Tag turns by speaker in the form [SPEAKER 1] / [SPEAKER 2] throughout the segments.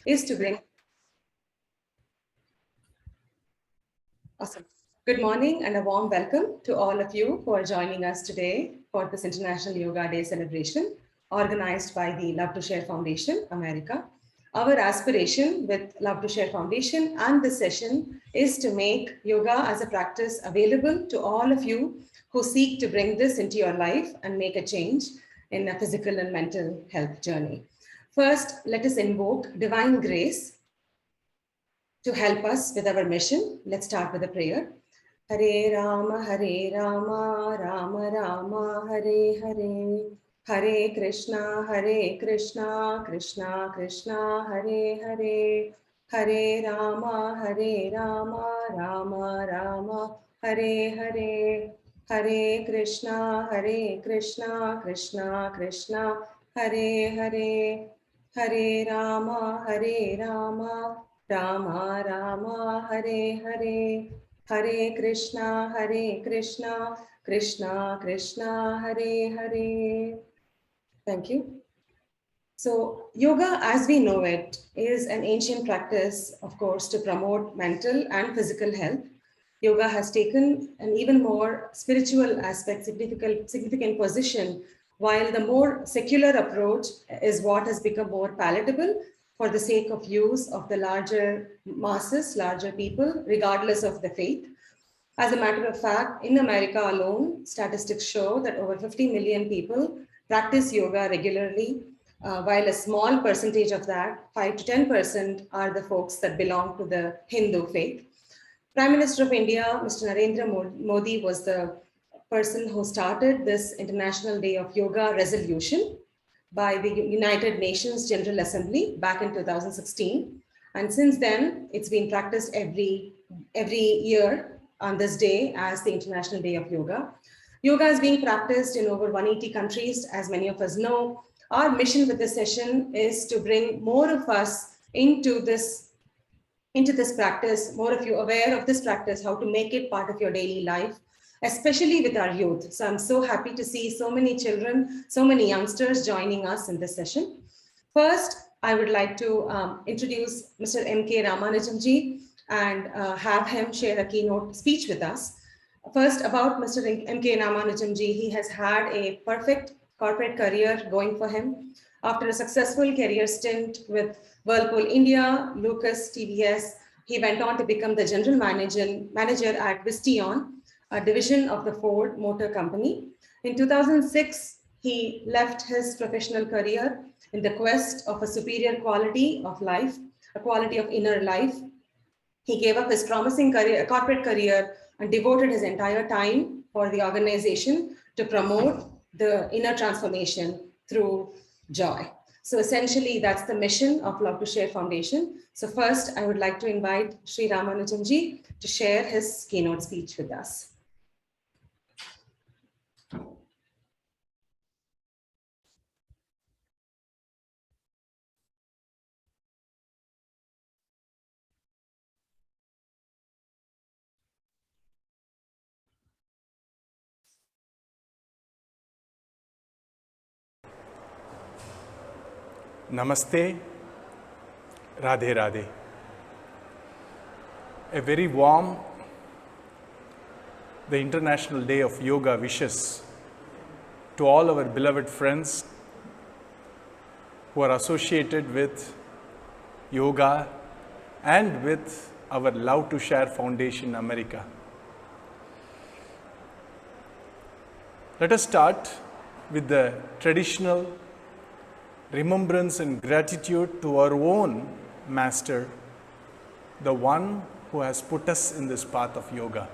[SPEAKER 1] is to bring... Awesome. Good morning and a warm welcome to all of you who are joining us today for this International Yoga Day celebration organized by the Love to Share Foundation, America. Our aspiration with Love to Share Foundation and this session is to make yoga as a practice available to all of you who seek to bring this into your life and make a change in a physical and mental health journey. First, let us invoke divine grace to help us with our mission. Let's start with a prayer. Hare Rama, Rama Rama, Hare Hare. Hare Krishna, Krishna Krishna, Hare Hare. Hare Rama, Rama Rama, Hare Hare. Hare Krishna, Krishna Krishna, Hare Hare. Hare Rama, Rama Rama, Hare Hare. Hare Krishna, Krishna Krishna, Hare Hare. Thank you. So yoga as we know it is an ancient practice, of course, to promote mental and physical health. Yoga has taken an even more spiritual aspect, significant position, while the more secular approach is what has become more palatable for the sake of use of the larger masses, larger people, regardless of the faith. As a matter of fact, in America alone, statistics show that over 50 million people practice yoga regularly, while a small percentage of that, 5 to 10%, are the folks that belong to the Hindu faith. Prime Minister of India, Mr. Narendra Modi, was the person who started this International Day of Yoga resolution by the United Nations General Assembly back in 2016. And since then, it's been practiced every year on this day as the International Day of Yoga. Yoga is being practiced in over 180 countries, as many of us know. Our mission with this session is to bring more of us into this practice, more of you aware of this practice, how to make it part of your daily life, especially with our youth. So I'm so happy to see so many children, so many youngsters joining us in this session. First, I would like to introduce Mr. M.K. Ramanujamji and have him share a keynote speech with us. First, about Mr. M.K. Ramanujamji, he has had a perfect corporate career going for him. After a successful career stint with Whirlpool India, Lucas, TVS, he went on to become the general manager at Visteon, a division of the Ford Motor Company. In 2006, he left his professional career in the quest of a superior quality of life, a quality of inner life. He gave up his promising corporate career and devoted his entire time for the organization to promote the inner transformation through joy. So essentially, that's the mission of Love to Share Foundation. So first, I would like to invite Sri Ramanujamji to share his keynote speech with us.
[SPEAKER 2] Namaste, Radhe Radhe. A very warm, the International Day of Yoga wishes to all our beloved friends who are associated with yoga and with our Love to Share Foundation America. Let us start with the traditional remembrance and gratitude to our own master, the one who has put us in this path of yoga.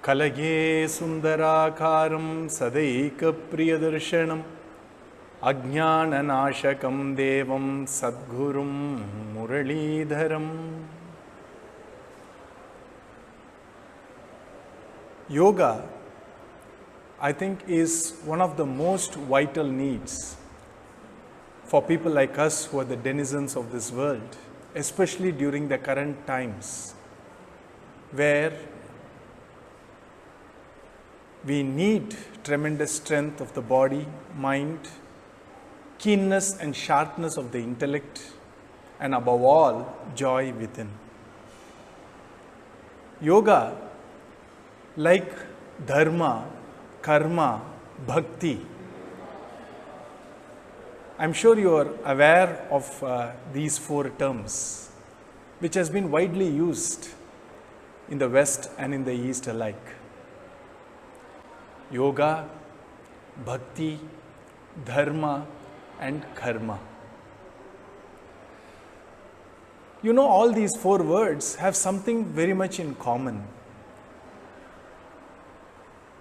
[SPEAKER 2] Kalage sundarakaram sadaika priyadarshanam ajnananashakam devam sadgurum muralidharam. Yoga, I think, is one of the most vital needs for people like us who are the denizens of this world, especially during the current times, where we need tremendous strength of the body, mind, keenness and sharpness of the intellect, and above all, joy within. Yoga, like dharma, karma, bhakti, I'm sure you are aware of these four terms, which has been widely used in the West and in the East alike. Yoga, bhakti, dharma, and karma. You know, all these four words have something very much in common.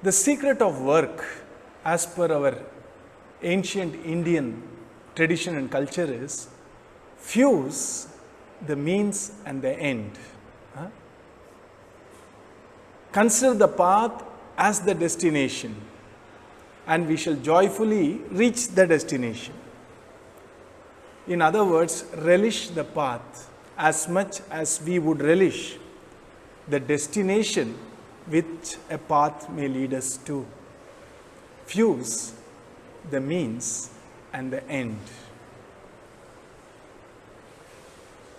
[SPEAKER 2] The secret of work, as per our ancient Indian tradition and culture, is fuse the means and the end. Consider the path as the destination, and we shall joyfully reach the destination. In other words, relish the path as much as we would relish the destination which a path may lead us to. Fuse the means and the end.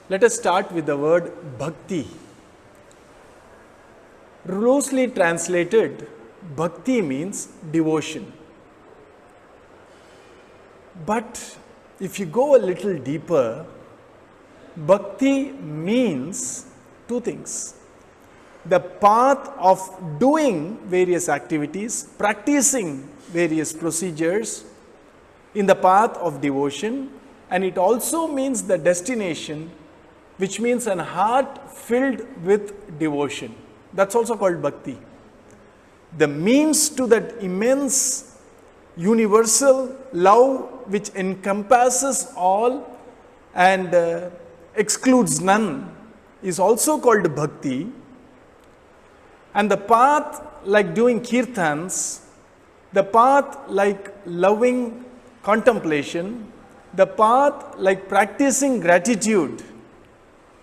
[SPEAKER 2] Let us start with the word bhakti. Loosely translated, bhakti means devotion. But if you go a little deeper, bhakti means two things: the path of doing various activities, practicing various procedures in the path of devotion, and it also means the destination, which means an heart filled with devotion. That's also called bhakti. The means to that immense universal love which encompasses all and excludes none is also called bhakti. And the path like doing kirtans, the path like loving contemplation, the path like practicing gratitude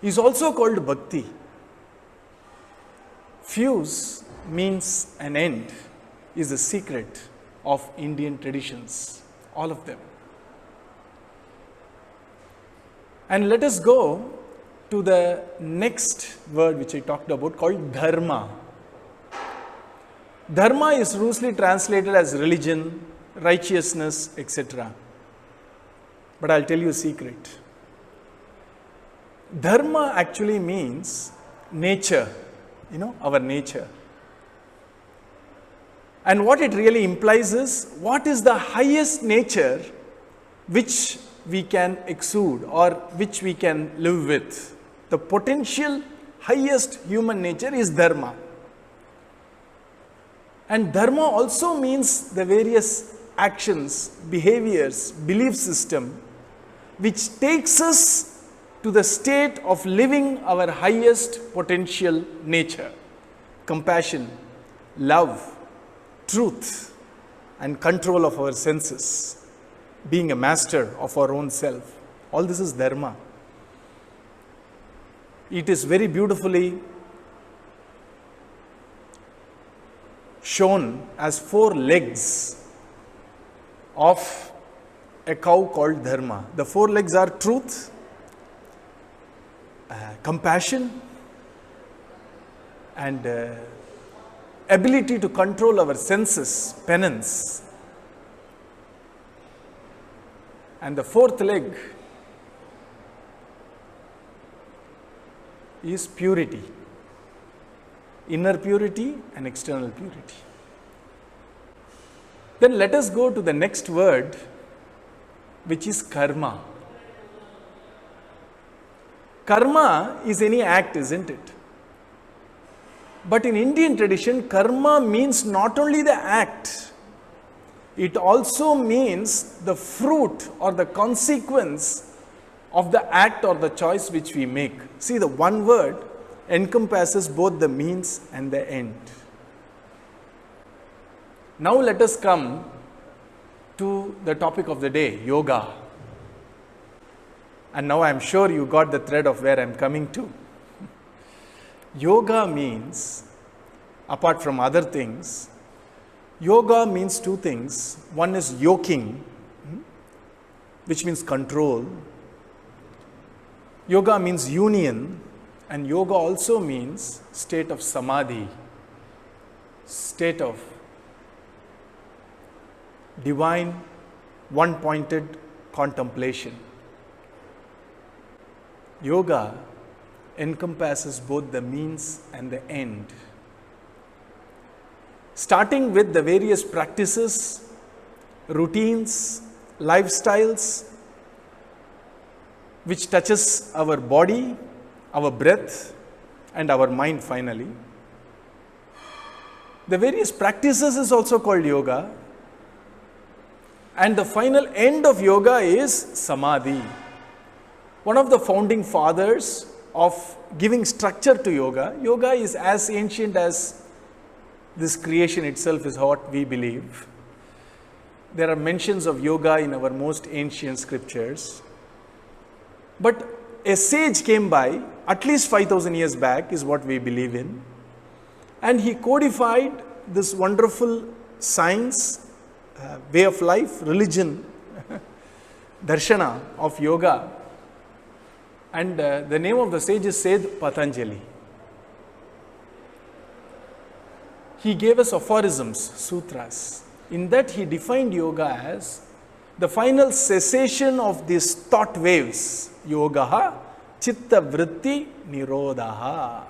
[SPEAKER 2] is also called bhakti. Fuse means an end is the secret of Indian traditions, all of them. And let us go to the next word which I talked about, called dharma. Dharma is loosely translated as religion, righteousness, etc. But I'll tell you a secret. Dharma actually means nature, our nature. And what it really implies is, what is the highest nature which we can exude or which we can live with? The potential highest human nature is dharma. And dharma also means the various actions, behaviors, belief system, which takes us to the state of living our highest potential nature: compassion, love, truth, and control of our senses, being a master of our own self. All this is dharma. It is very beautifully shown as 4 legs of a cow called dharma. The 4 legs are truth, compassion, and ability to control our senses, penance. And the 4th leg is purity, inner purity and external purity. Then let us go to the next word, which is karma. Karma is any act, isn't it? But in Indian tradition, karma means not only the act, it also means the fruit or the consequence of the act or the choice which we make. See, the one word encompasses both the means and the end. Now let us come to the topic of the day, yoga. And now I am sure you got the thread of where I am coming to. Yoga means, apart from other things, yoga means 2 things. One is yoking, which means control. Yoga means union, and yoga also means state of samadhi, state of divine, one-pointed contemplation. Yoga encompasses both the means and the end. Starting with the various practices, routines, lifestyles, which touches our body, our breath, and our mind finally. The various practices is also called yoga. And the final end of yoga is samadhi. One of the founding fathers of giving structure to yoga, yoga is as ancient as this creation itself is what we believe. There are mentions of yoga in our most ancient scriptures. But a sage came by, at least 5,000 years back is what we believe in. And he codified this wonderful science, way of life, religion, darshana of yoga. And the name of the sage is Seth Patanjali. He gave us aphorisms, sutras. In that he defined yoga as the final cessation of these thought waves. Yogaha chitta vritti nirodhaha.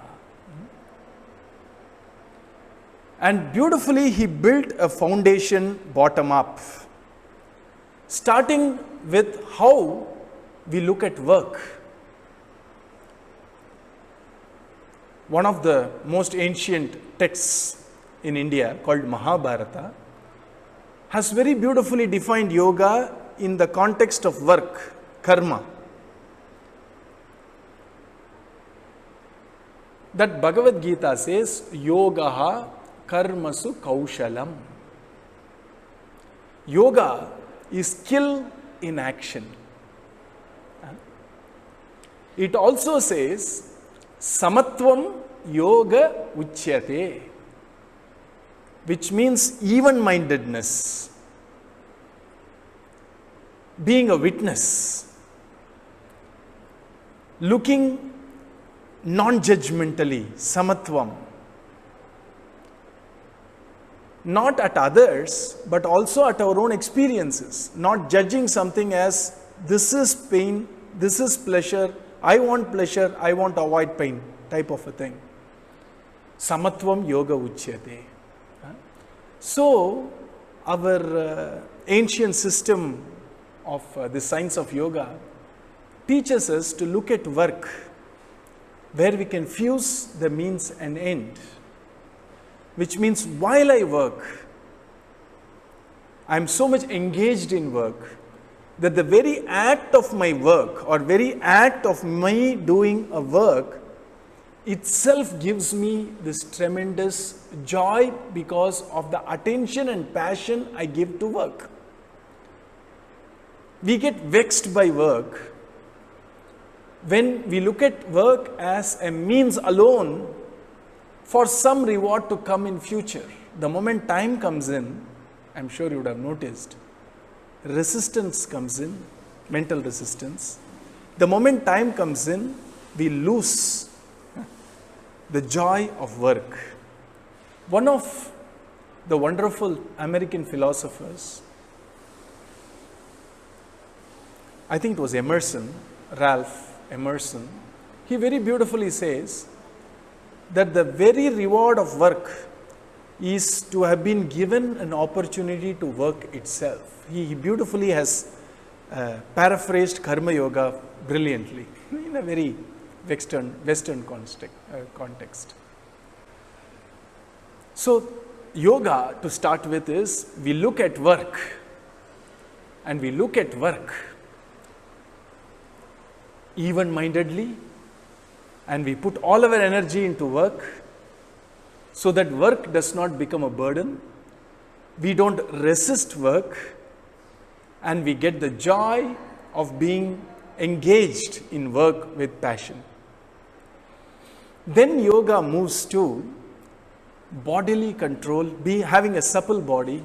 [SPEAKER 2] And beautifully he built a foundation bottom up, starting with how we look at work. One of the most ancient texts in India called Mahabharata has very beautifully defined yoga in the context of work, karma. That Bhagavad Gita says, yogaha karmasu kaushalam. Yoga is skill in action. It also says, samatvam yoga uchyate, which means even-mindedness, being a witness, looking non-judgmentally, samatvam, not at others, but also at our own experiences, not judging something as this is pain, this is pleasure, I want pleasure, I want to avoid pain, type of a thing. Samatvam yoga uchyate. So, our ancient system of the science of yoga teaches us to look at work where we can fuse the means and end. Which means while I work, I am so much engaged in work that the very act of my work or very act of me doing a work itself gives me this tremendous joy because of the attention and passion I give to work. We get vexed by work when we look at work as a means alone for some reward to come in future. The moment time comes in, I'm sure you would have noticed, resistance comes in, mental resistance. The moment time comes in, we lose the joy of work. One of the wonderful American philosophers, I think it was Emerson, Ralph Emerson, he very beautifully says that the very reward of work is to have been given an opportunity to work itself. He beautifully has paraphrased Karma Yoga brilliantly in a very Western context. So, yoga to start with is we look at work and we look at work even-mindedly and we put all our energy into work so that work does not become a burden. We don't resist work and we get the joy of being engaged in work with passion. Then yoga moves to bodily control, having a supple body,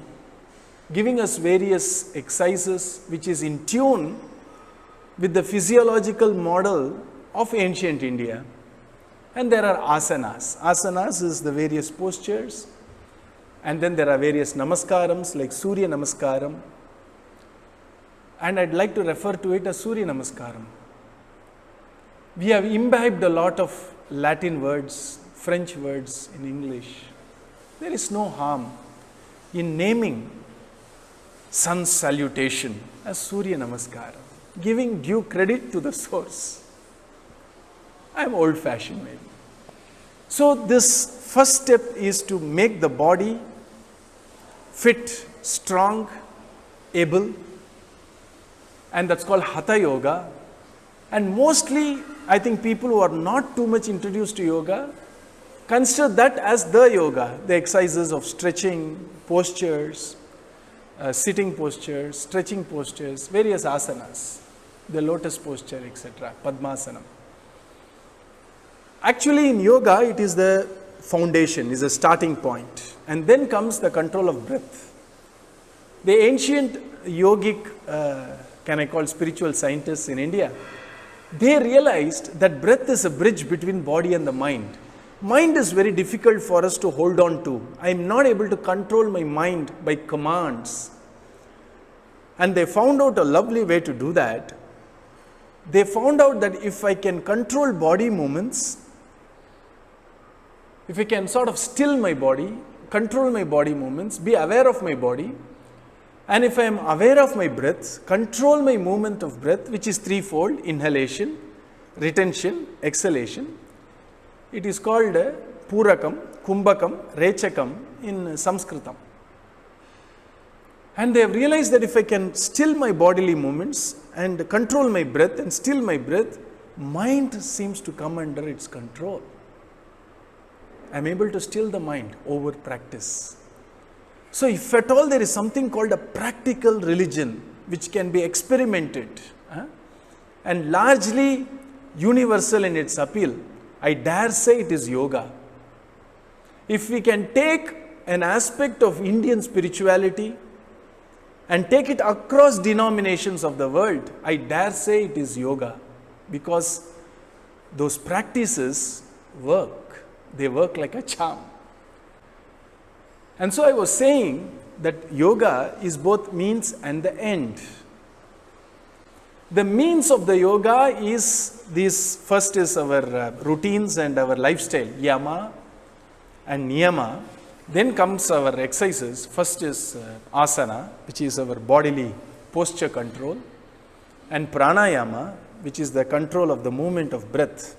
[SPEAKER 2] giving us various exercises which is in tune with the physiological model of ancient India. And there are asanas. Asanas is the various postures. And then there are various namaskarams like Surya Namaskaram. And I'd like to refer to it as Surya Namaskaram. We have imbibed a lot of Latin words, French words in English. There is no harm in naming sun salutation as Surya Namaskaram, giving due credit to the source. I am old fashioned maybe. So this first step is to make the body fit, strong, able, and that's called Hatha Yoga. And mostly, I think people who are not too much introduced to yoga consider that as the yoga, the exercises of stretching, postures, sitting postures, stretching postures, various asanas, the lotus posture, etc., Padmasana. Actually, in yoga, it is the foundation, is a starting point, and then comes the control of breath. The ancient yogic, can I call spiritual scientists in India, they realized that breath is a bridge between body and the mind. Mind is very difficult for us to hold on to. I am not able to control my mind by commands. And they found out a lovely way to do that. They found out that if I can control body movements, if I can sort of still my body, control my body movements, be aware of my body, and if I am aware of my breath, control my movement of breath, which is threefold: inhalation, retention, exhalation. It is called Purakam, Kumbhakam, Rechakam in Sanskritam. And they have realized that if I can still my bodily movements and control my breath and still my breath, mind seems to come under its control. I am able to still the mind over practice. So if at all there is something called a practical religion which can be experimented and largely universal in its appeal, I dare say it is yoga. If we can take an aspect of Indian spirituality and take it across denominations of the world, I dare say it is yoga, because those practices work. They work like a charm. And so I was saying that yoga is both means and the end. The means of the yoga is this: first is our routines and our lifestyle, yama and niyama. Then comes our exercises. First is asana, which is our bodily posture control, and pranayama, which is the control of the movement of breath.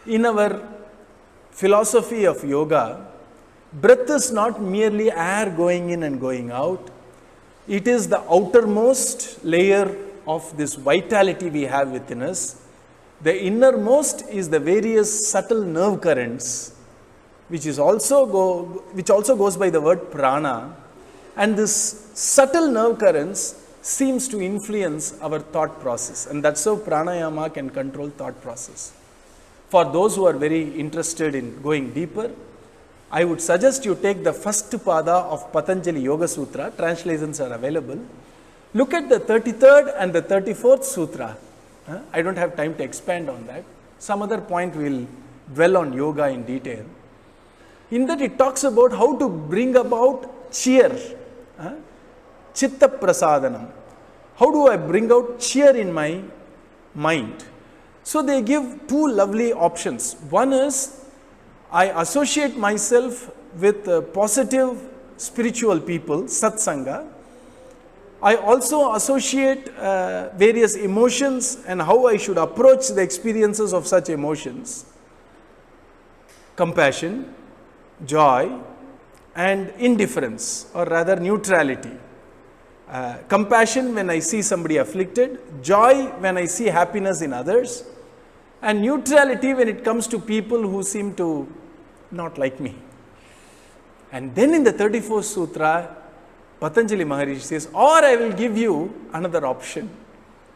[SPEAKER 2] In our philosophy of yoga, breath is not merely air going in and going out. It is the outermost layer of this vitality we have within us. The innermost is the various subtle nerve currents, which also goes by the word prana. And this subtle nerve currents seems to influence our thought process. And that's how pranayama can control thought process. For those who are very interested in going deeper, I would suggest you take the first pada of Patanjali Yoga Sutra. Translations are available. Look at the 33rd and the 34th sutra. I don't have time to expand on that. Some other point we will dwell on yoga in detail. In that it talks about how to bring about cheer, chitta prasadanam. How do I bring out cheer in my mind? So they give two lovely options. One is, I associate myself with positive spiritual people, satsanga. I also associate various emotions and how I should approach the experiences of such emotions. Compassion, joy, and indifference, or rather neutrality. Compassion when I see somebody afflicted, joy when I see happiness in others, and neutrality when it comes to people who seem to not like me. And then in the 34th sutra, Patanjali Maharishi says, or I will give you another option: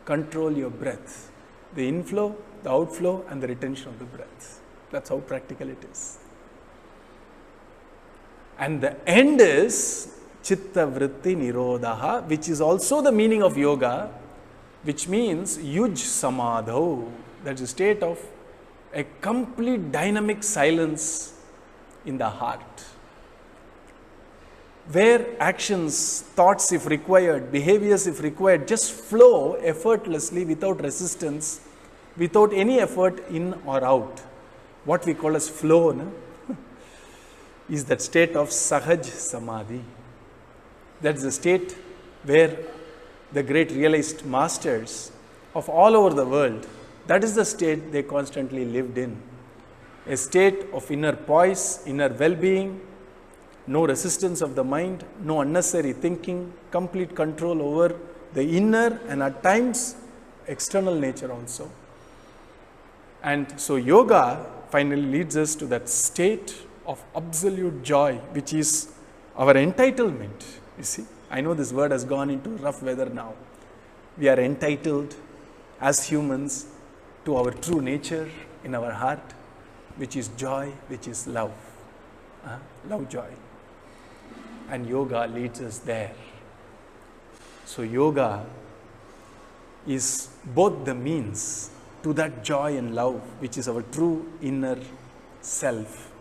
[SPEAKER 2] control your breath, the inflow, the outflow, and the retention of the breath. That's how practical it is. And the end is chitta vritti nirodha, which is also the meaning of yoga, which means yuj samadho, That's a state of a complete dynamic silence in the heart, where actions, thoughts if required, behaviors if required, just flow effortlessly without resistance, without any effort in or out. What we call as flow, no? is that state of Sahaj Samadhi. That's the state where the great realized masters of all over the world, that is the state they constantly lived in. A state of inner poise, inner well-being, no resistance of the mind, no unnecessary thinking, complete control over the inner and at times external nature also. And so yoga finally leads us to that state of absolute joy, which is our entitlement. You see, I know this word has gone into rough weather now. We are entitled as humans to our true nature in our heart, which is joy, which is love. Love, joy. And yoga leads us there. So yoga is both the means to that joy and love, which is our true inner self.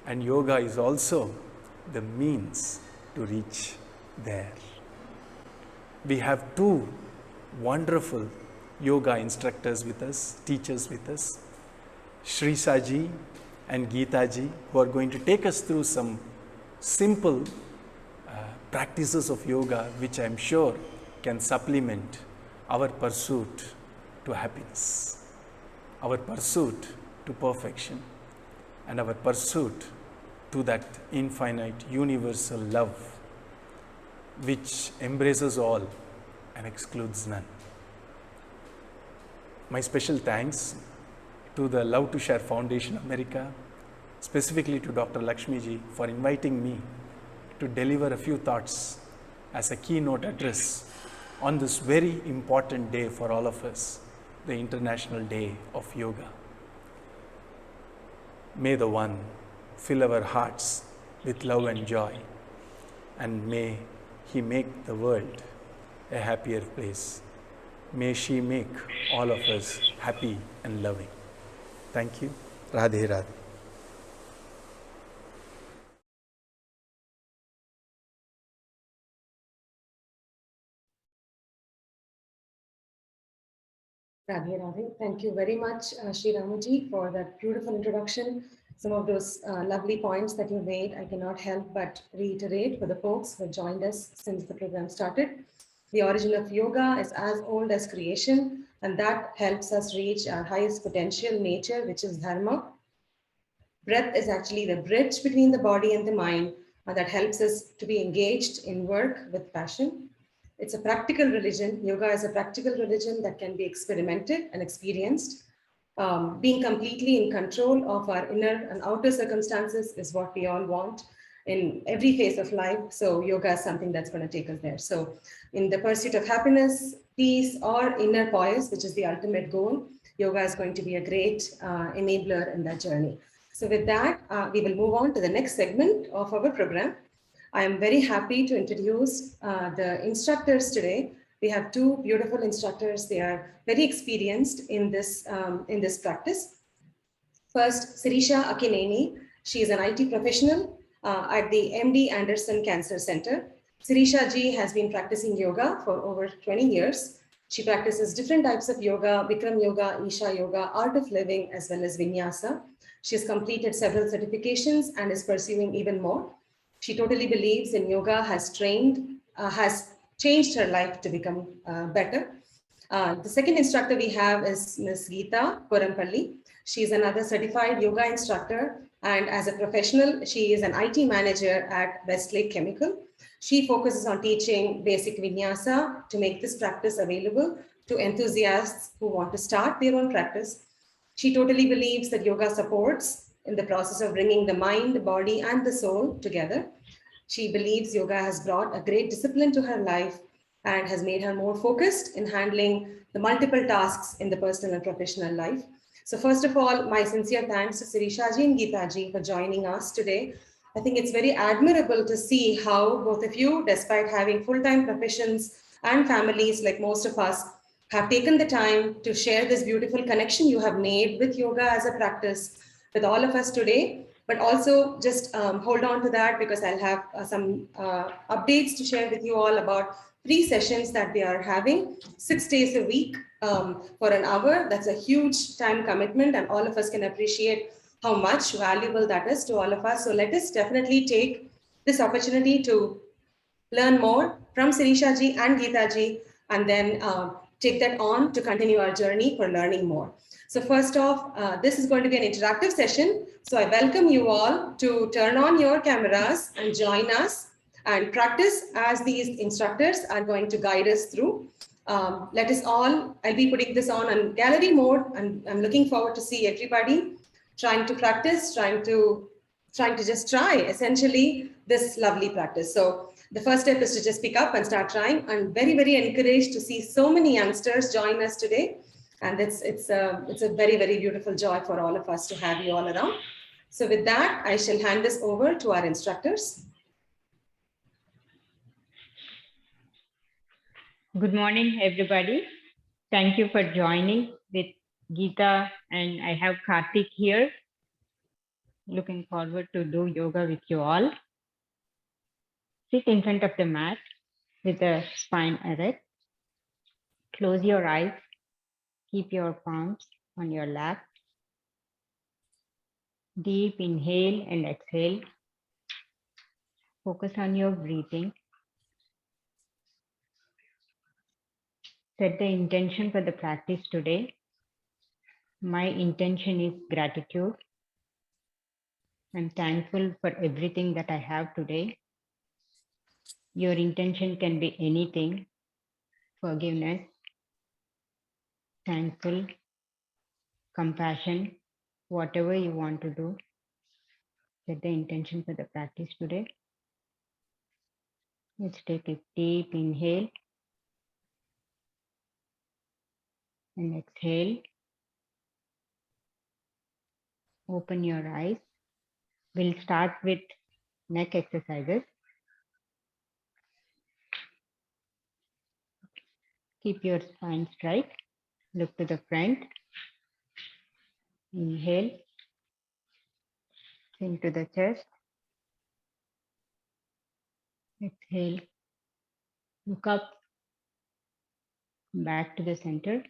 [SPEAKER 2] And yoga is also the means to reach there. We have two wonderful yoga instructors with us, teachers with us, Sirisha ji and Geetha ji, who are going to take us through some simple practices of yoga, which I am sure can supplement our pursuit to happiness, our pursuit to perfection, and our pursuit to that infinite universal love which embraces all and excludes none. My special thanks to the Love to Share Foundation America, specifically to Dr. Lakshmiji for inviting me to deliver a few thoughts as a keynote address on this very important day for all of us, the International Day of Yoga. May the One fill our hearts with love and joy, and may He make the world a happier place. May she make all of us happy and loving. Thank you. Radhe Radhe.
[SPEAKER 1] Radhe Radhe. Thank you very much, Sri Ramuji, for that beautiful introduction. Some of those lovely points that you made, I cannot help but reiterate for the folks who have joined us since the program started. The origin of yoga is as old as creation, and that helps us reach our highest potential nature, which is dharma. Breath is actually the bridge between the body and the mind, and that helps us to be engaged in work with passion. It's a practical religion. Yoga is a practical religion that can be experimented and experienced. Being completely in control of our inner and outer circumstances is what we all want in every phase of life. So yoga is something that's going to take us there. So in the pursuit of happiness, peace, or inner poise, which is the ultimate goal, yoga is going to be a great enabler in that journey. So with that, we will move on to the next segment of our program. I am very happy to introduce the instructors today. We have two beautiful instructors. They are very experienced in this practice. First, Sirisha Akkineni. She is an IT professional at the MD Anderson Cancer Center. Sirisha ji has been practicing yoga for over 20 years. She practices different types of yoga, Bikram yoga, Isha yoga, art of living, as well as vinyasa. She has completed several certifications and is pursuing even more. She totally believes in yoga, has changed her life to become better. The second instructor we have is Ms. Geetha Korampally. She is another certified yoga instructor, and as a professional, she is an IT manager at Westlake Chemical. She focuses on teaching basic vinyasa to make this practice available to enthusiasts who want to start their own practice. She totally believes that yoga supports in the process of bringing the mind, the body, and the soul together. She believes yoga has brought a great discipline to her life and has made her more focused in handling the multiple tasks in the personal and professional life. So first of all, my sincere thanks to Sirisha ji and Geetha ji for joining us today. I think it's very admirable to see how both of you, despite having full-time professions and families like most of us, have taken the time to share this beautiful connection you have made with yoga as a practice with all of us today. But also just hold on to that, because I'll have some updates to share with you all about 3 sessions that we are having 6 days a week for an hour. That's a huge time commitment, and all of us can appreciate how much valuable that is to all of us. So let us definitely take this opportunity to learn more from Sirisha ji and Geetha ji, and then take that on to continue our journey for learning more. So first off, this is going to be an interactive session. So I welcome you all to turn on your cameras and join us and practice as these instructors are going to guide us through. Let us all, I'll be putting this on gallery mode, and I'm looking forward to see everybody trying to practice, trying to just try essentially this lovely practice. So the first step is to just pick up and start trying. I'm very, very encouraged to see so many youngsters join us today. And it's a very, very beautiful joy for all of us to have you all around. So with that, I shall hand this over to our instructors.
[SPEAKER 3] Good morning, everybody. Thank you for joining with Geetha, and I have Karthik here. Looking forward to do yoga with you all. Sit in front of the mat with the spine erect. Close your eyes. Keep your palms on your lap. Deep inhale and exhale. Focus on your breathing. Set the intention for the practice today. My intention is gratitude. I'm thankful for everything that I have today. Your intention can be anything: forgiveness, thankful, compassion, whatever you want to do. Set the intention for the practice today. Let's take a deep inhale and exhale. Open your eyes. We'll start with neck exercises. Keep your spine straight. Look to the front. Inhale. Chin to the chest. Exhale. Look up. Back to the center.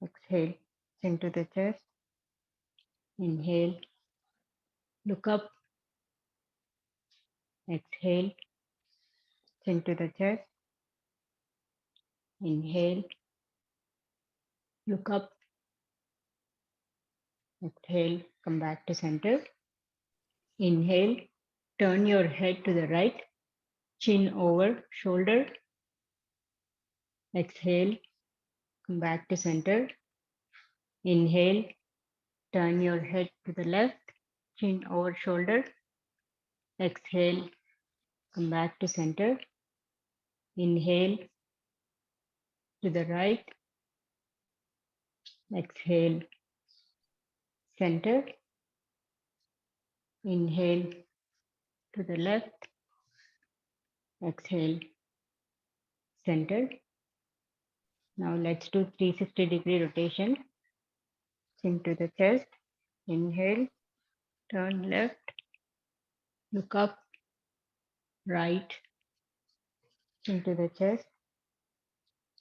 [SPEAKER 3] Exhale. Chin to the chest. Inhale. Look up. Exhale. Chin to the chest. Inhale. Look up. Exhale. Come back to center. Inhale. Turn your head to the right. Chin over shoulder. Exhale. Come back to center. Inhale. Turn your head to the left. Chin over shoulder. Exhale. Come back to center. Inhale. To the right. Exhale. Center. Inhale. To the left. Exhale. Center. Now let's do 360-degree rotation. Chin to the chest. Inhale. Turn left. Look up. Right. Chin to the chest.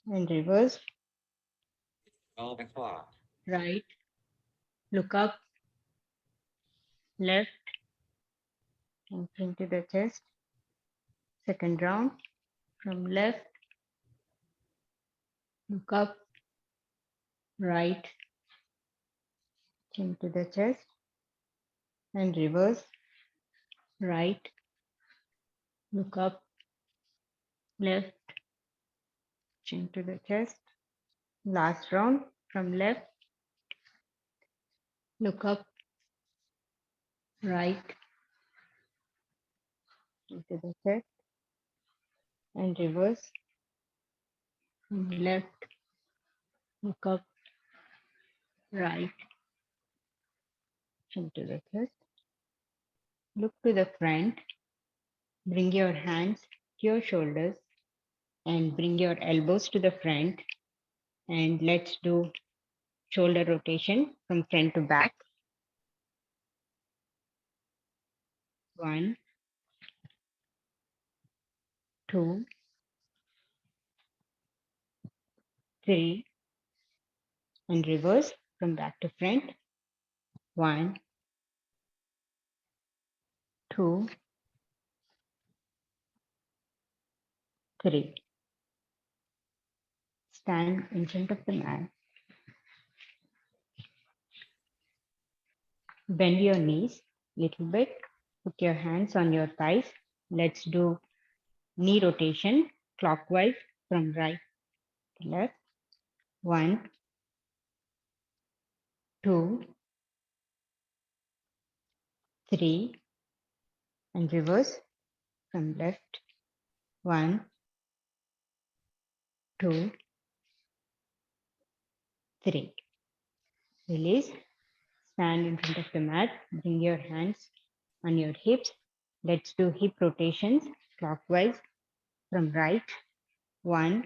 [SPEAKER 3] And reverse. Right. Look up. Left. And chin to the chest. Second round. From left. Look up. Right. Chin to the chest. And reverse. Right. Look up. Left. Chin to the chest. Last round. From left. Look up. Right. Chin to the chest. And reverse. And left. Look up. Right. Chin to the chest. Look to the front. Bring your hands to your shoulders and bring your elbows to the front. And let's do shoulder rotation from front to back. 1, 2, 3, and reverse from back to front. 1, 2, 3. Stand in front of the mat. Bend your knees a little bit. Put your hands on your thighs. Let's do knee rotation clockwise from right to left. 1, 2, 3, and reverse from left. 1, 2, 3. Release. Stand in front of the mat. Bring your hands on your hips. Let's do hip rotations clockwise from right. 1,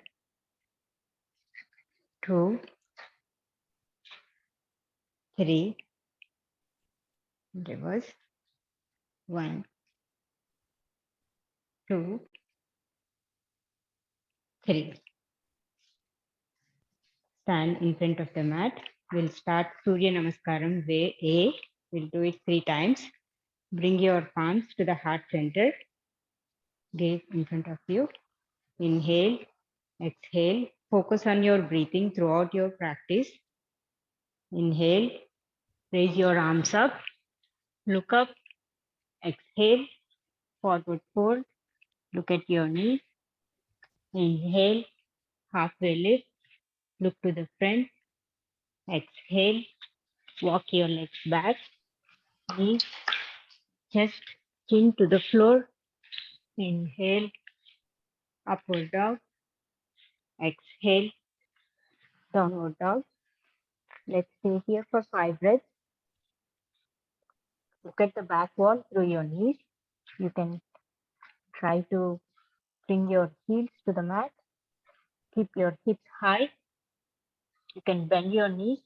[SPEAKER 3] 2, 3. Reverse. 1, 2, 3. Stand in front of the mat. We'll start Surya Namaskaram way A. We'll do it 3 times. Bring your palms to the heart center. Gaze in front of you. Inhale, exhale. Focus on your breathing throughout your practice. Inhale, raise your arms up. Look up, exhale, forward fold. Look at your knees. Inhale, halfway lift. Look to the front. Exhale, walk your legs back. Knees, chest, chin to the floor. Inhale, upward dog. Exhale, downward dog. Let's stay here for 5 breaths. Look at the back wall through your knees. You can try to bring your heels to the mat. Keep your hips high. You can bend your knees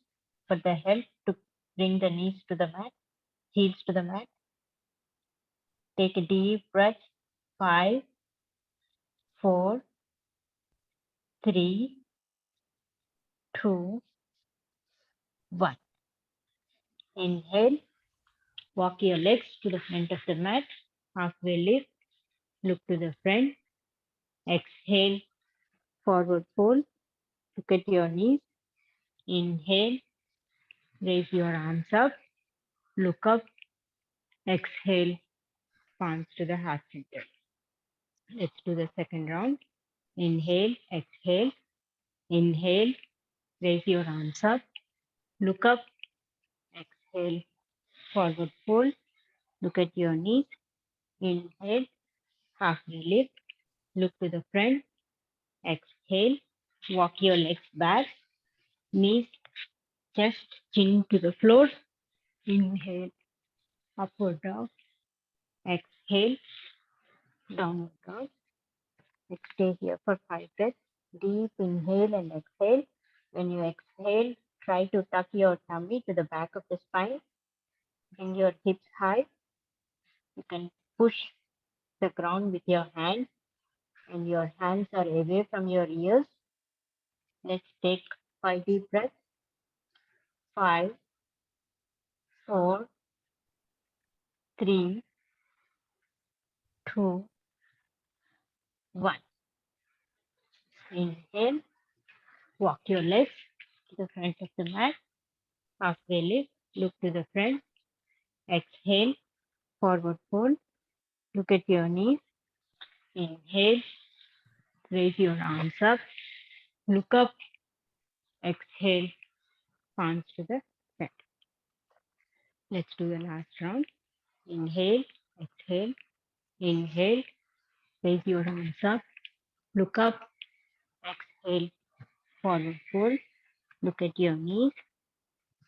[SPEAKER 3] for the help to bring the knees to the mat, heels to the mat. Take a deep breath. 5, 4, 3, 2, 1. Inhale. Walk your legs to the front of the mat. Halfway lift. Look to the front. Exhale. Forward fold. Look at your knees. Inhale. Raise your arms up. Look up. Exhale. Palms to the heart center. Let's do the second round. Inhale. Exhale. Inhale. Raise your arms up. Look up. Exhale. Forward fold. Look at your knees. Inhale. Halfway lift. Look to the front. Exhale. Walk your legs back. Knees, chest, chin to the floor. Inhale. Upward dog. Exhale. Downward dog. Let's stay here for 5 breaths. Deep inhale and exhale. When you exhale, try to tuck your tummy to the back of the spine. Bring your hips high. You can push the ground with your hands, and your hands are away from your ears. Let's take 5 deep breaths. 5, 4, 3, 2, 1. Inhale. Walk your legs to the front of the mat. Halfway lift. Look to the front. Exhale. Forward fold. Look at your knees. Inhale. Raise your arms up. Look up. Exhale. Palms to the front. Let's do the last round. Inhale. Exhale. Inhale. Raise your arms up. Look up. Exhale. Forward fold. Look at your knees.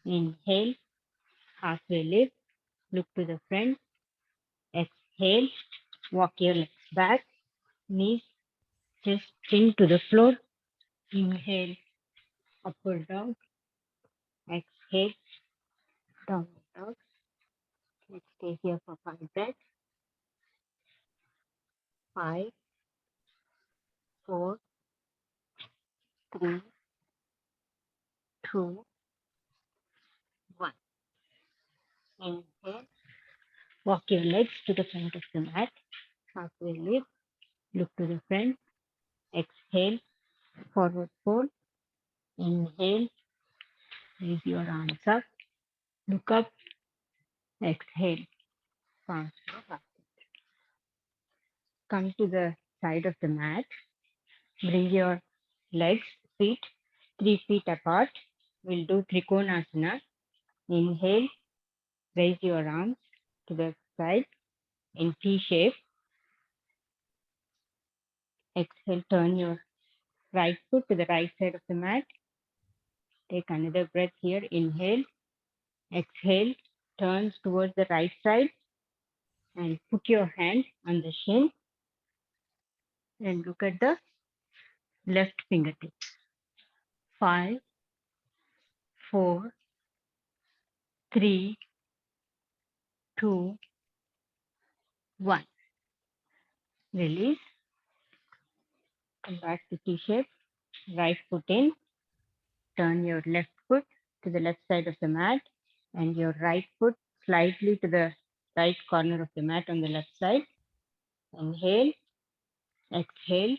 [SPEAKER 3] Inhale. Halfway lift. Look to the front. Exhale. Walk your legs back. Knees just chin to the floor. Inhale. upward dog. Exhale, downward dog. Let's stay here for 5 breaths. 5, 4, 3, 2, 1. Inhale. Walk your legs to the front of the mat. Halfway lift. Look to the front. Exhale. Forward fold. Inhale. Raise your arms up. Look up. Exhale. Palms up. Come to the side of the mat. Bring your legs, feet 3 feet apart. We'll do Trikonasana. Inhale. Raise your arms to the side in T shape. Exhale. Turn your right foot to the right side of the mat. Take another breath here. Inhale. Exhale. Turns towards the right side and put your hand on the shin and look at the left fingertips. 5, 4, 3, 2, 1. Release. Come back to T shape. Right foot in. Turn your left foot to the left side of the mat and your right foot slightly to the right corner of the mat on the left side. Inhale. Exhale.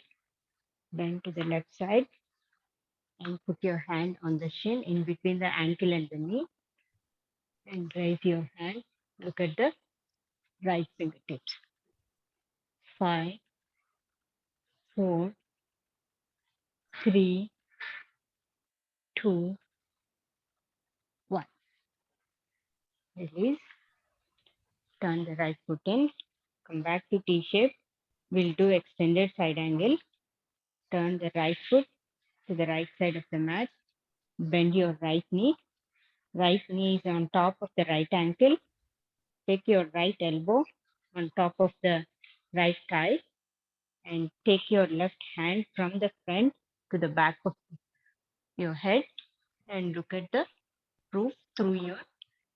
[SPEAKER 3] Bend to the left side and put your hand on the shin in between the ankle and the knee and raise your hand. Look at the right fingertips. 5, 4, 3, 2, 1. Release. Turn the right foot in. Come back to T shape. We'll do extended side angle. Turn the right foot to the right side of the mat. Bend your right knee. Right knee is on top of the right ankle. Take your right elbow on top of the right thigh and take your left hand from the front to the back of your head and look at the roof through your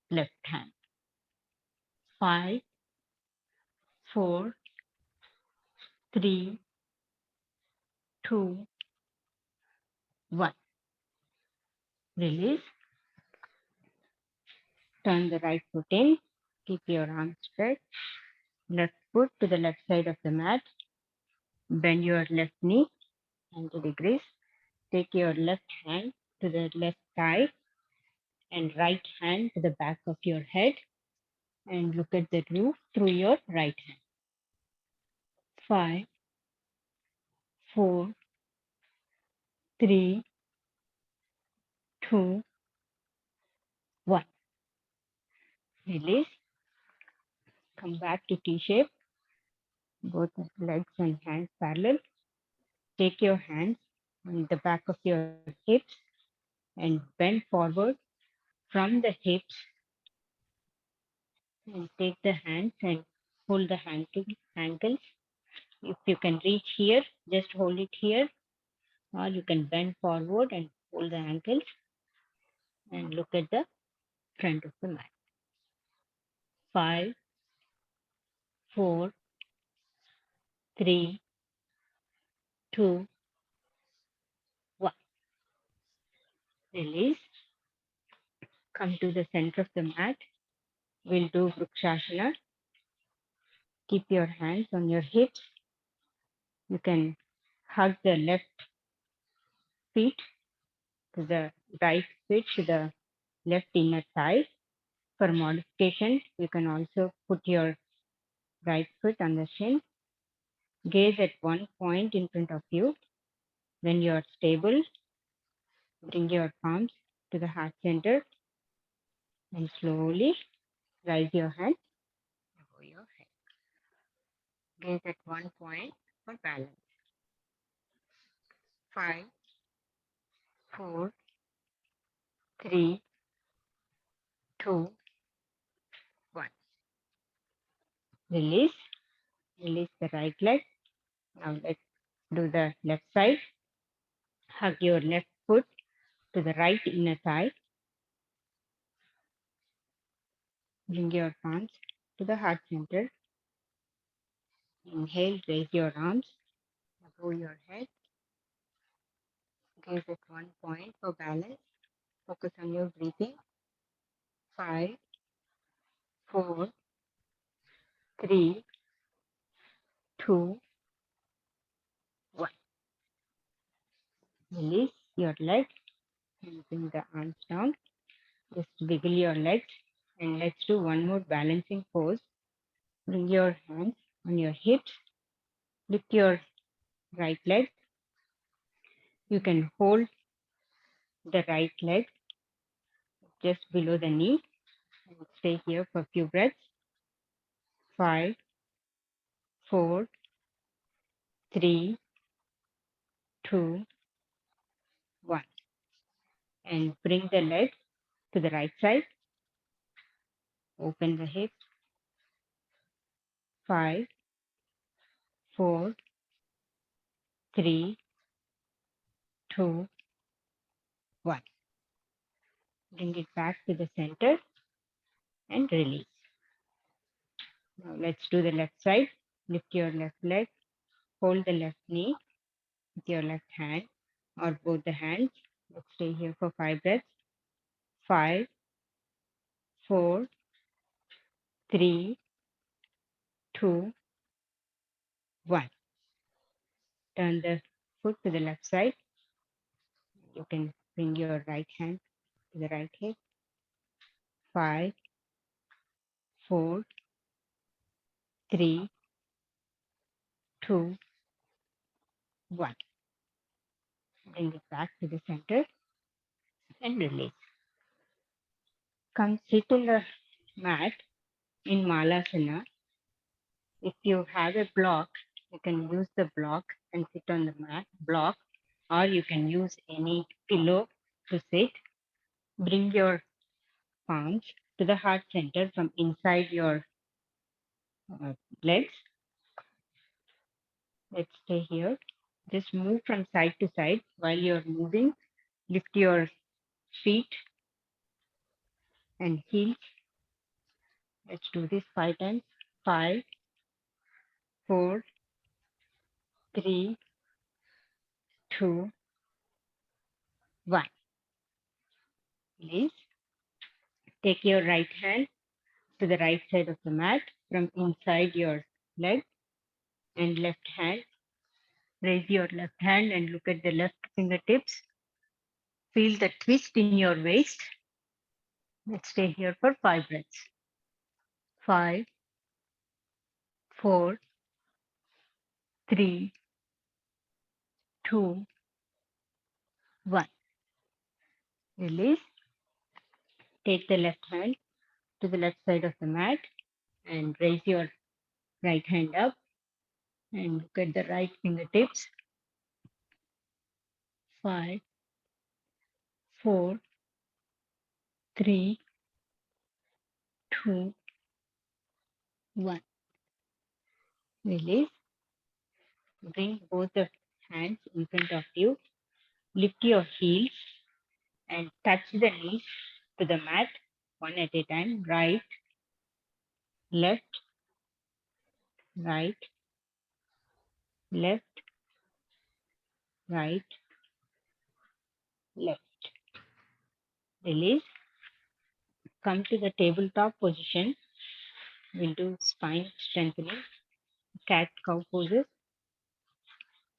[SPEAKER 3] left hand. 5, 4, 3, 2, 1. Release. Turn the right foot in. Keep your arms straight. Left foot to the left side of the mat. Bend your left knee 90 degrees. Take your left hand to the left thigh and right hand to the back of your head and look at the roof through your right hand. 5, 4, 3, 2, 1. Release. Come back to T shape. Both legs and hands parallel. Take your hands on the back of your hips and bend forward from the hips and take the hands and hold the ankles. If you can reach here, just hold it here, or you can bend forward and hold the ankles and look at the front of the mat. 5, 4, 3, 2, 1. Release. Come to the center of the mat. We'll do Rukshasana. Keep your hands on your hips. You can hug the left feet to the right foot to the left inner thigh. For modification, you can also put your right foot on the shin. Gaze at one point in front of you. When you are stable, bring your palms to the heart center and slowly raise your hand above your head. Gaze at one point for balance. 5, 4, 3, 2, 1. Release. Release the right leg. Now let's do the left side. Hug your left foot to the right inner thigh. Bring your palms to the heart center. Inhale, raise your arms above your head. Gaze at one point for balance. Focus on your breathing. 5, 4, 3, 2, 1. Release your legs and bring the arms down. Just wiggle your legs and let's do one more balancing pose. Bring your hands on your hips. Lift your right leg. You can hold the right leg just below the knee and stay here for a few breaths. 5, 4, 3, 2, 1. And bring the legs to the right side. Open the hips. 5, 4, 3, 2, 1. Bring it back to the center and release. Now let's do the left side. Lift your left leg. Hold the left knee with your left hand or both the hands. Let's stay here for 5 breaths. 5, 4, 3, 2, 1. Turn the foot to the left side. You can bring your right hand to the right hip. 5, 4, 3, 2, 1. Bring it back to the center and release. Come sit in the mat in Malasana. If you have a block, you can use the block and sit on the mat block, or you can use any pillow to sit. Bring your palms to the heart center from inside your legs. Let's stay here. Just move from side to side while you're moving. Lift your feet and heels. Let's do this 5 times. 5, 4, 3, 2, 1. Please take your right hand to the right side of the mat from inside your leg and left hand. Raise your left hand and look at the left fingertips. Feel the twist in your waist. Let's stay here for 5 breaths. 5, 4, 3, 2, 1. Release. Take the left hand to the left side of the mat and raise your right hand up and look at the right fingertips. 5, 4, 3, 2, 1. Release. Bring both the hands in front of you. Lift your heels and touch the knees to the mat one at a time. Right, left, right, left, right, left. Release. Come to the tabletop position. We'll do spine strengthening, cat-cow poses.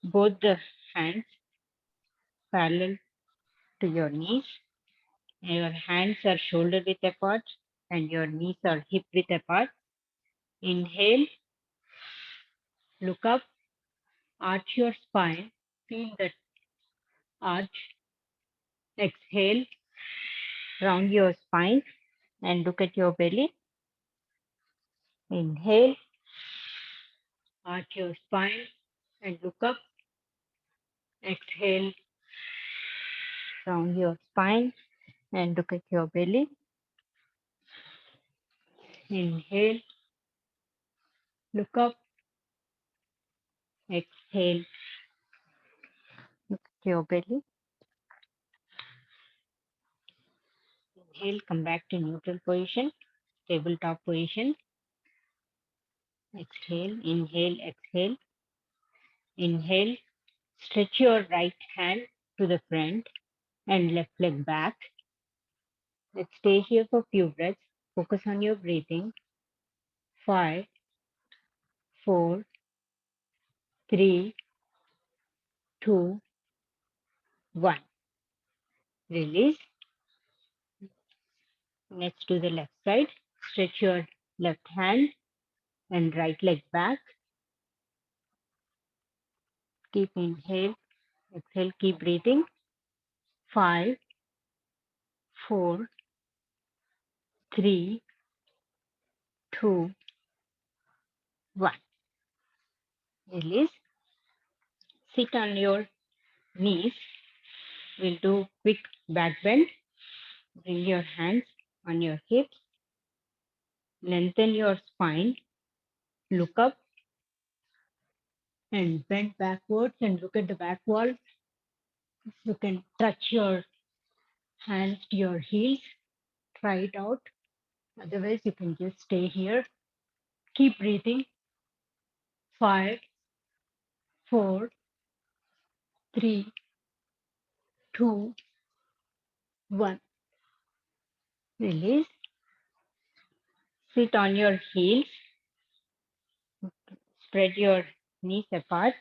[SPEAKER 3] Both the hands parallel to your knees. Your hands are shoulder width apart and your knees are hip width apart. Inhale, look up, arch your spine, feel the arch. Exhale, round your spine and look at your belly. Inhale, arch your spine and look up. Exhale, round your spine and look at your belly. Inhale, look up. Exhale, look at your belly. Inhale, come back to neutral position, tabletop position. Exhale, inhale, exhale. Inhale, stretch your right hand to the front and left leg back. Let's stay here for a few breaths. Focus on your breathing. 5, 4, 3, 2, 1. Release. Next to the left side. Stretch your left hand and right leg back. Keep inhale, exhale, keep breathing. 5, 4, 3, 2, 1. Release. Sit on your knees. We'll do quick back bend. Bring your hands on your hips. Lengthen your spine. Look up and bend backwards and look at the back wall. You can touch your hands to your heels. Try it out. Otherwise, you can just stay here. Keep breathing. 5, 4, 3, 2, 1. Release. Sit on your heels. Spread your knees apart.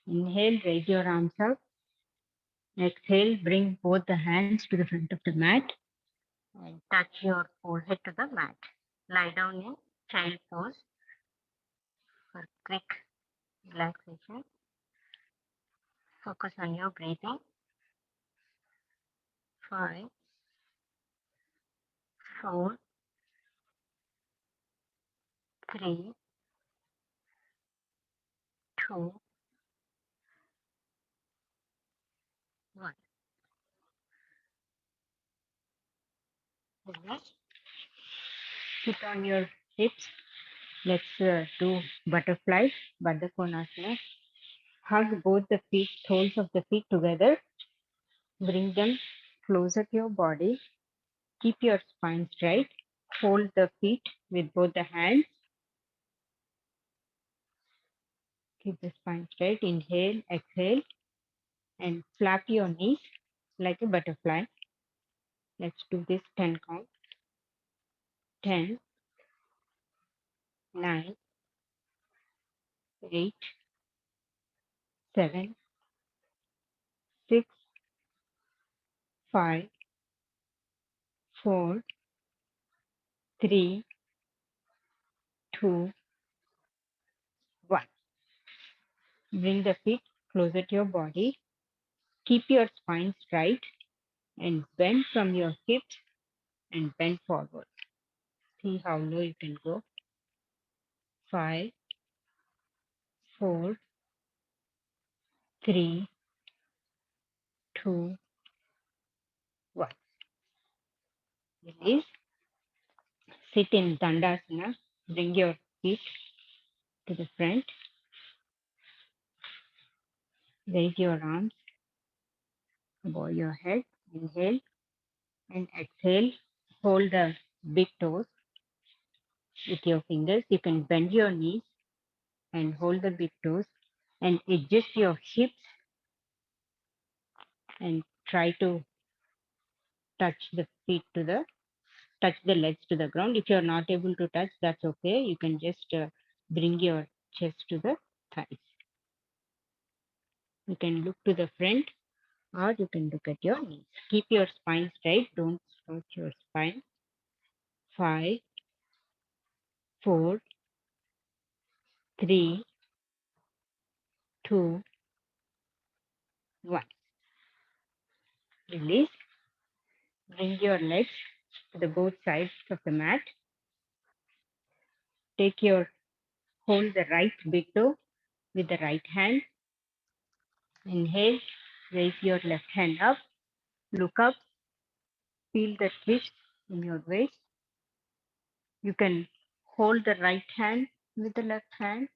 [SPEAKER 3] Inhale, raise your arms up. Exhale, bring both the hands to the front of the mat and touch your forehead to the mat. Lie down in child pose for quick relaxation. Focus on your breathing. 5, 4, 3, 2, 1. Relax. Sit on your hips. Let's do butterfly, Baddha Konasana. Hug both the feet, soles of the feet together. Bring them closer to your body. Keep your spine straight. Hold the feet with both the hands. Keep the spine straight. Inhale, exhale, and flap your knees like a butterfly. Let's do this 10 count. 10, 9, 8, 7, 6, 5, 4, 3, 2, 1. Bring the feet closer to your body. Keep your spine straight and bend from your hips and bend forward. See how low you can go. 5, 4, 3, 2, 1. Release. Sit in Dandasana. Bring your feet to the front. Raise your arms above your head. Inhale and exhale. Hold the big toes with your fingers. You can bend your knees and hold the big toes and adjust your hips and try to touch the feet to the touch the legs to the ground. If you're not able to touch, that's okay. You can just bring your chest to the thighs. You can look to the front or you can look at your knees. Keep your spine straight. Don't slouch your spine. 5, 4, 3, 2, 1. Release. Bring your legs to the both sides of the mat. Hold the right big toe with the right hand. Inhale, raise your left hand up, look up, feel the twist in your waist. You can hold the right hand with the left hand,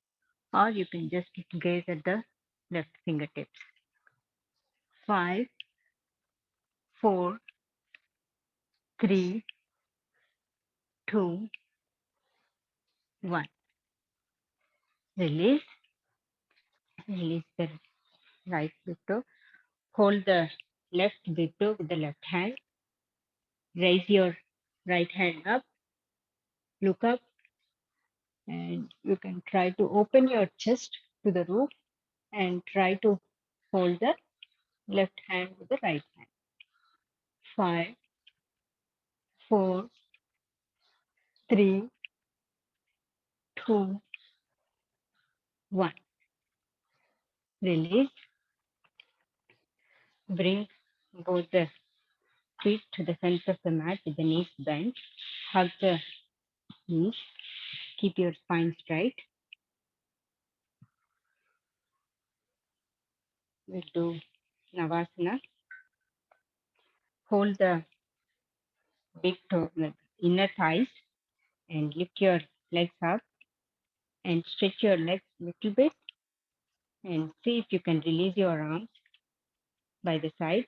[SPEAKER 3] or you can just gaze at the left fingertips. 5, 4, 3, 2, 1. Release. Release the right big toe. Hold the left big toe with the left hand. Raise your right hand up. Look up. And you can try to open your chest to the roof and try to hold the left hand with the right hand. 5, 4, 3, 2, 1. Release. Bring both the feet to the center of the mat with the knees bent. Hug the knees. Keep your spine straight. We'll do Navasana. Hold the big toe, the inner thighs, and lift your legs up and stretch your legs a little bit and see if you can release your arms by the side.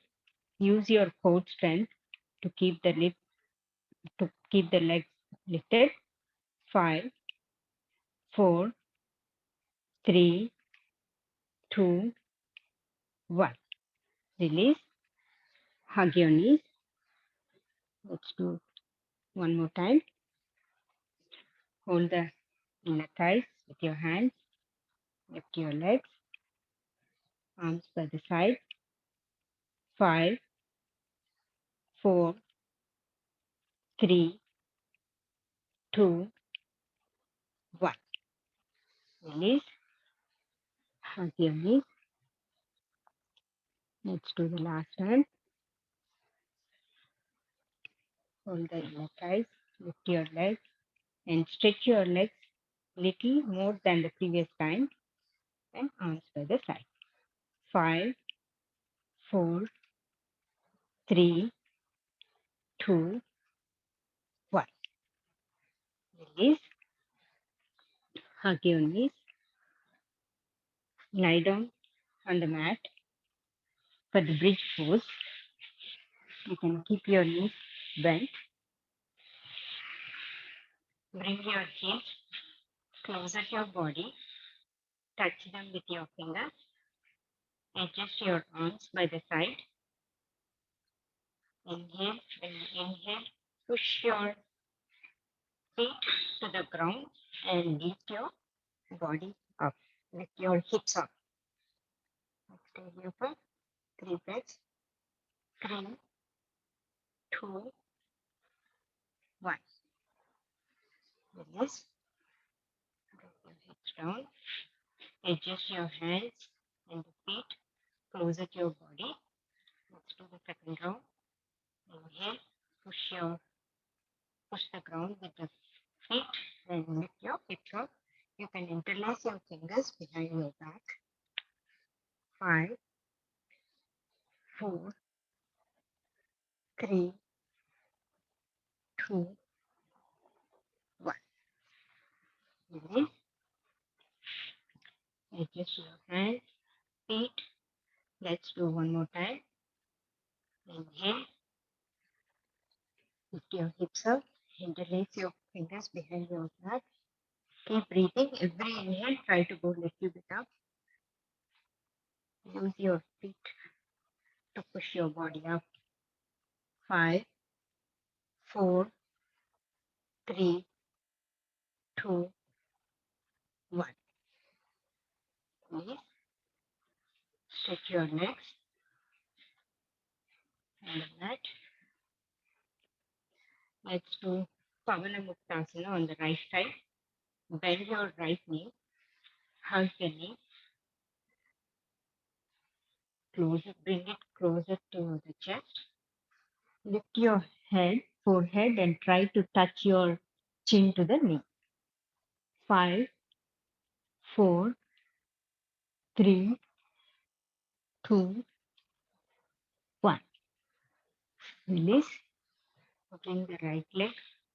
[SPEAKER 3] Use your core strength to keep the legs lifted. 5, 4, 3, 2, 1. Release. Hug your knees. Let's do one more time. Hold the inner thighs with your hands. Lift your legs. Arms by the side. 5, 4, 3, 2, 1. Release. Hug your knees. Let's do the last one. Hold the inner thighs. Lift your legs and stretch your legs little more than the previous time and arms by the side. 5, 4, 3, 2, 1. Release. Hug your knees. Lie down on the mat for the bridge pose. You can keep your knees bent. Bring your heels closer to your body. Touch them with your fingers. Adjust your arms by the side. Inhale. When you inhale, push your feet to the ground and lift your body up. Lift your hips up. Stay here for 3 breaths. 3, 2, 1. Release. Bring your hips down. Adjust your hands and the feet closer to your body. Let's do the second round. Inhale. Push the ground with the feet and lift your hips up. You can interlace your fingers behind your back. 5, 4, 3, 2, 1. Release. Adjust your hands, feet. Let's do one more time. Inhale. Lift your hips up. Interlace your fingers behind your back. Keep breathing. Every inhale, try to go a little bit up. Use your feet to push your body up. 5, 4, 3, 2, 1. Please stretch your legs on the mat. Let's do Pavana Muktasana on the right side. Bend your right knee. Hug the knee. Bring it closer to the chest. Lift your forehead, and try to touch your chin to the knee. 5, 4, 3, 2, 1. Release. Bring the right leg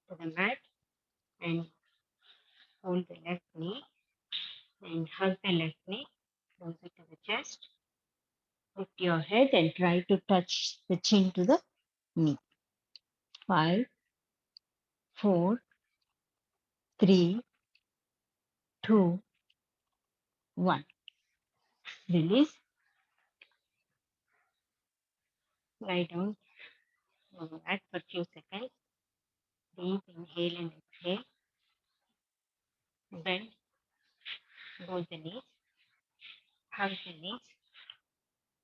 [SPEAKER 3] to the mat and hold the left knee and hug the left knee closer to the chest. Lift your head and try to touch the chin to the knee. 5, 4, 3, 2, 1. Release. Lie down on the mat for a few seconds. Deep inhale and exhale. Bend both the knees. Hug the knees.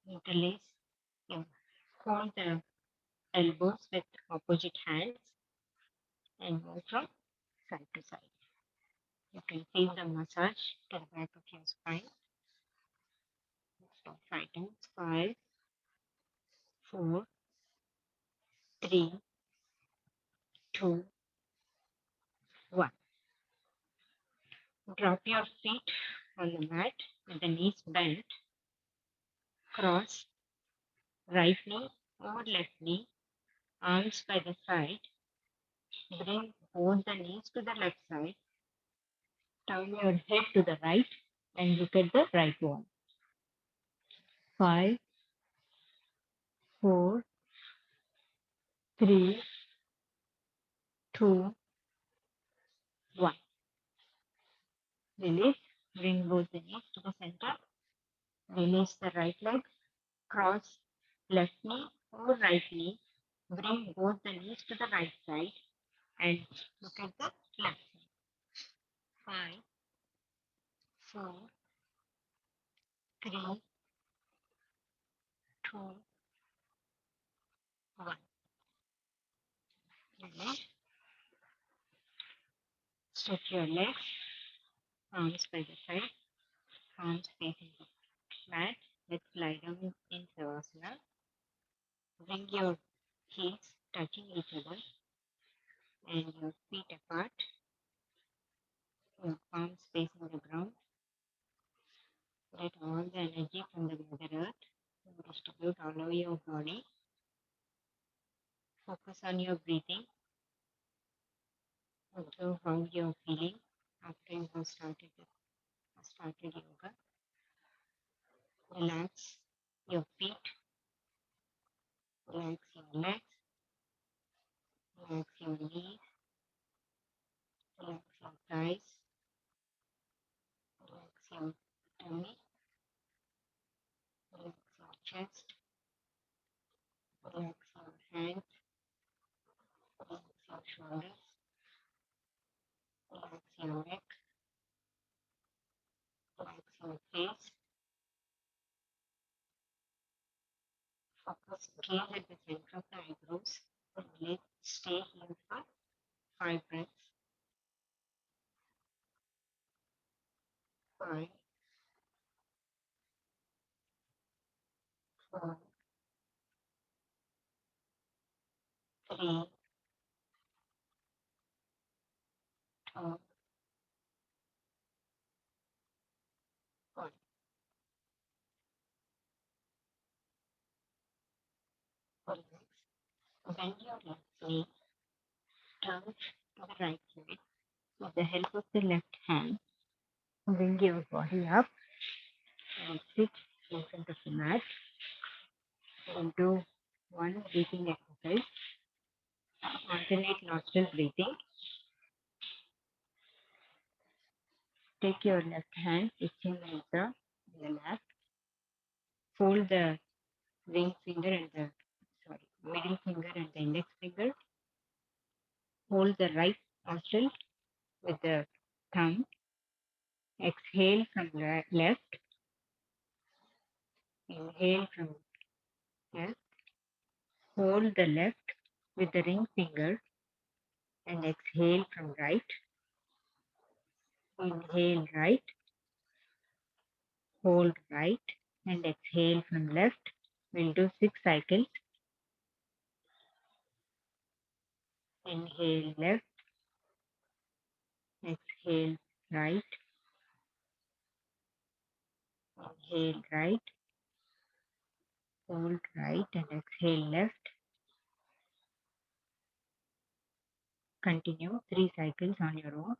[SPEAKER 3] Interlace. You hold the elbows with opposite hands and move from side to side. You can feel the massage to the back of your spine. So 5 times. 5, 4, 3, 2, 1. Drop your feet on the mat with the knees bent. Cross right knee or left knee, arms by the side. Bring both the knees to the left side. Turn your head to the right and look at the right wall. 5, 4, 3, 2, 1. Release. Bring both the knees to the center. Release the right leg. Cross left knee or right knee. Bring both the knees to the right side and look at the left side. 5, 4, 3, 2, 1. Release. Stretch your legs, arms by the side, arms facing the mat. Let's lie down in Savasana. Bring your heels touching each other and your feet apart, your palms facing the ground. Let all the energy from the Mother Earth distribute all over your body. Focus on your breathing. Observe how you're feeling after you have started yoga. Relax your feet, relax your legs, relax your knees, relax your thighs, relax your tummy, relax your chest, relax your hands, relax your shoulders, relax your neck, relax your face. Focus gaze at the center of the eyebrows and let stay here for 5 breaths. 5, 4, 3, 2, 1. Relax. Bend your left knee, turn to the right side. With the help of the left hand, bring your body up and sit in front of the mat. And do one breathing exercise. Alternate nostril breathing. Take your left hand, Ischim Mudra, in the lap. Fold the ring finger and the middle finger and the index finger. Hold the right nostril with the thumb. Exhale from left. Inhale from left. Hold the left with the ring finger and exhale from right. Inhale right. Hold right and exhale from left. We'll do 6 cycles. Inhale left. Exhale right. Inhale right. Hold right and exhale left. Continue 3 cycles on your own.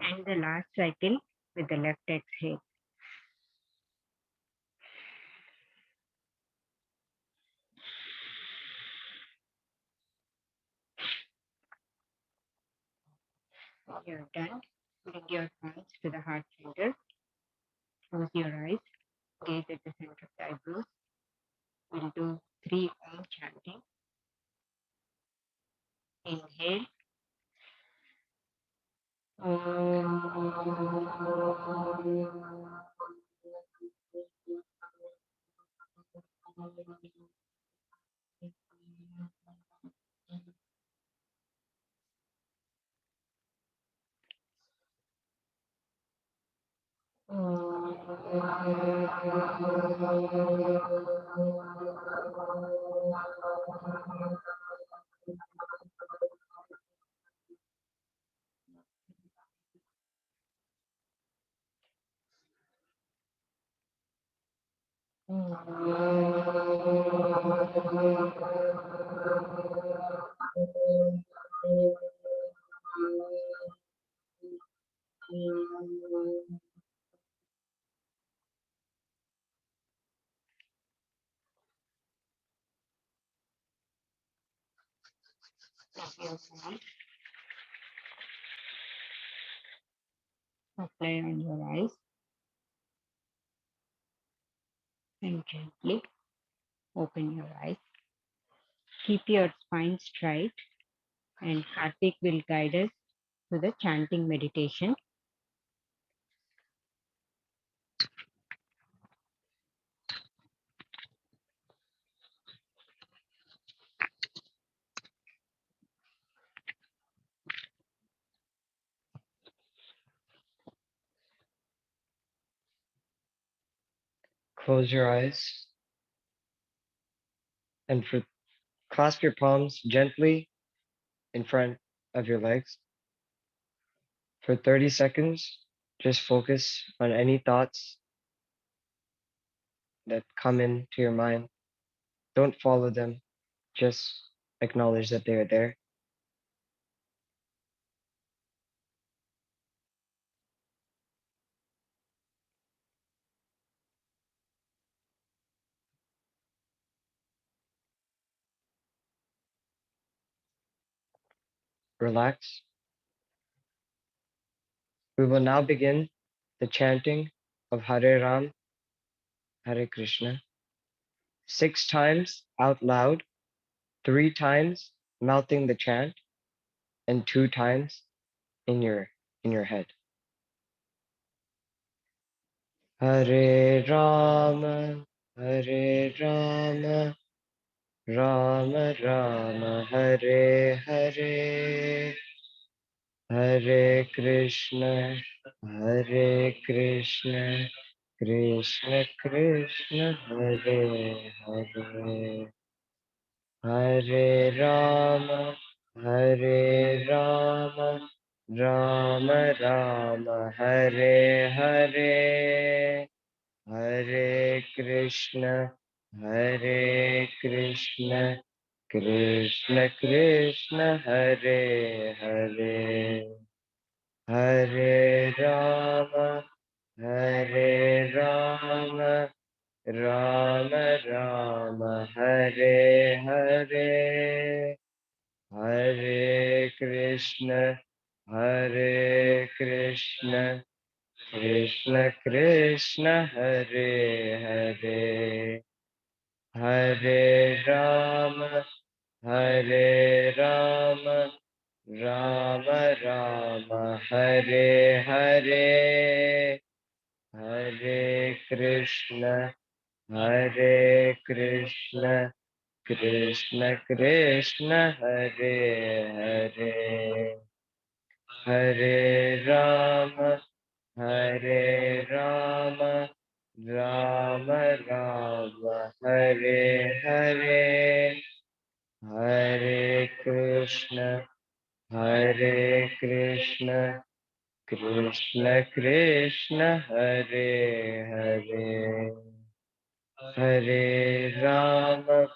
[SPEAKER 3] and the last cycle with the left exhale. You're done. Bring your hands to the heart center. Close your eyes. Gaze at the center of the eyebrows. We'll do 3 Om chanting. Inhale. Apply on your eyes and gently open your eyes. Keep your spine straight, and Karthik will guide us to the chanting meditation.
[SPEAKER 4] Close your eyes and clasp your palms gently in front of your legs. For 30 seconds, just focus on any thoughts that come into your mind. Don't follow them, just acknowledge that they are there. Relax. We will now begin the chanting of Hare Ram, Hare Krishna, 6 times out loud, 3 times mouthing the chant, and 2 times in your head. Hare Rama, Hare Rama, Rama Rama, Hare Hare, Hare Krishna, Hare Krishna, Krishna Krishna, Hare Hare, Hare Rama, Hare Rama, Rama Rama, Hare Hare, Hare Krishna, Hare Krishna, Krishna Krishna, Hare Hare, Hare Rama, Hare Rama, Rama Rama, Hare Hare, Hare Krishna, Hare Krishna, Krishna Krishna, Hare Hare, Hare Rama, Hare Rama, Rama Rama, Hare Hare, Hare Krishna, Hare Krishna, Krishna Krishna, Hare Hare, Hare Rama, Hare Rama, Rama Rama, Hare Hare, Hare Krishna, Hare Krishna, Krishna Krishna, Hare Hare, Hare Rama,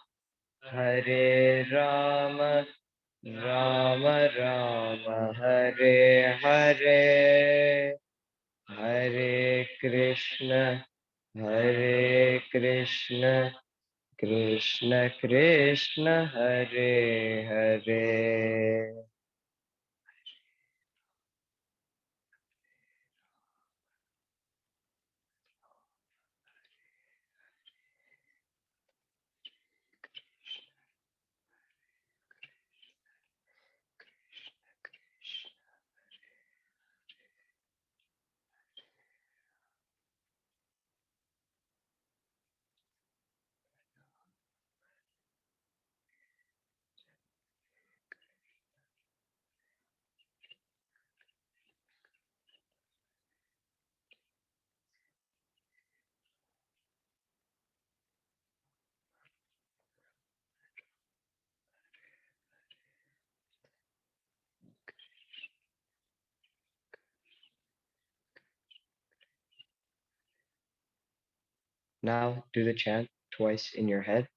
[SPEAKER 4] Hare Rama, Rama Rama Hare Hare, Hare Krishna, Krishna Krishna, Hare Hare. Now do the chant twice in your head.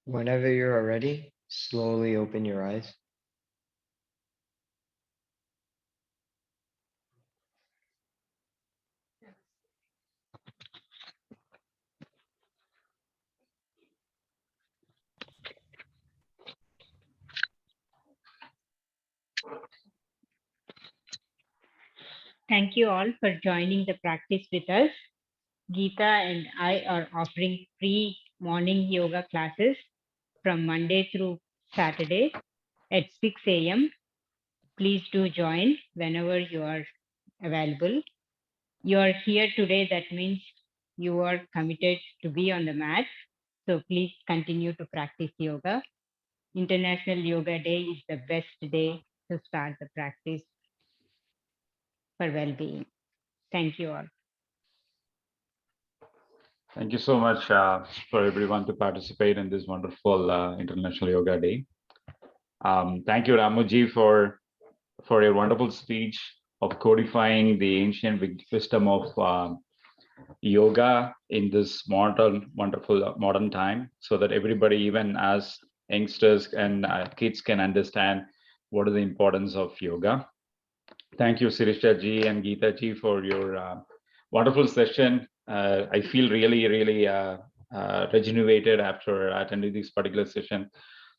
[SPEAKER 4] Whenever you are ready, slowly open your eyes.
[SPEAKER 3] Thank you all for joining the practice with us. Geetha and I are offering free morning yoga classes from Monday through Saturday at 6 a.m. Please do join whenever you are available. You are here today, that means you are committed to be on the mat. So please continue to practice yoga. International Yoga Day is the best day to start the practice for well-being. Thank you all.
[SPEAKER 5] Thank you so much for everyone to participate in this wonderful International Yoga Day. Thank you, Ramuji, for your wonderful speech of codifying the ancient wisdom of yoga in this wonderful modern time, so that everybody, even as youngsters and kids, can understand what is the importance of yoga. Thank you, Sirisha ji and Geetha ji, for your wonderful session. I feel really rejuvenated after attending this particular session.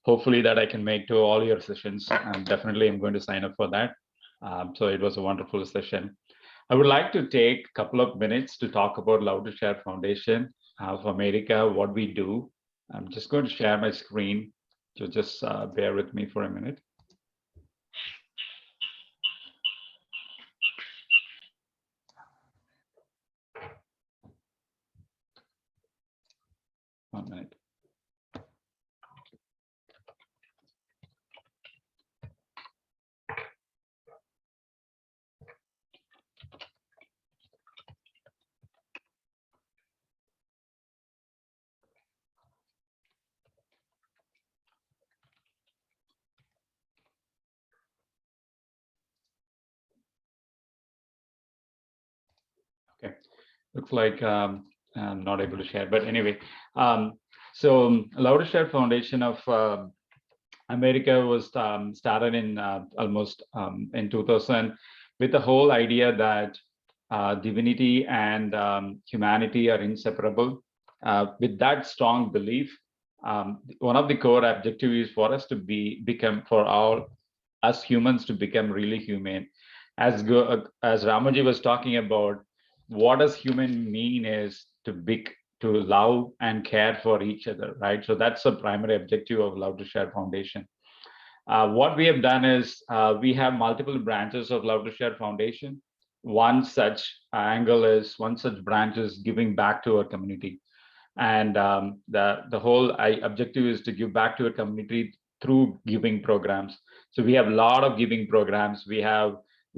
[SPEAKER 5] Hopefully that I can make to all your sessions, and definitely I'm going to sign up for that. So it was a wonderful session. I would like to take a couple of minutes to talk about Love to Share Foundation of America, what we do. I'm just going to share my screen, so just bear with me for a minute. 1 minute. Okay, looks like I'm not able to share, but anyway, so Love to Share Foundation of America was started in almost in 2000 with the whole idea that divinity and humanity are inseparable. With that strong belief, one of the core objectives is for us to become, for all us humans to become really humane. As Ramaji was talking about, what does human mean is to love and care for each other, right? So that's the primary objective of Love to Share Foundation. What we have done is we have multiple branches of Love to Share Foundation. One such branch is giving back to our community. And the whole objective is to give back to a community through giving programs. So we have a lot of giving programs. We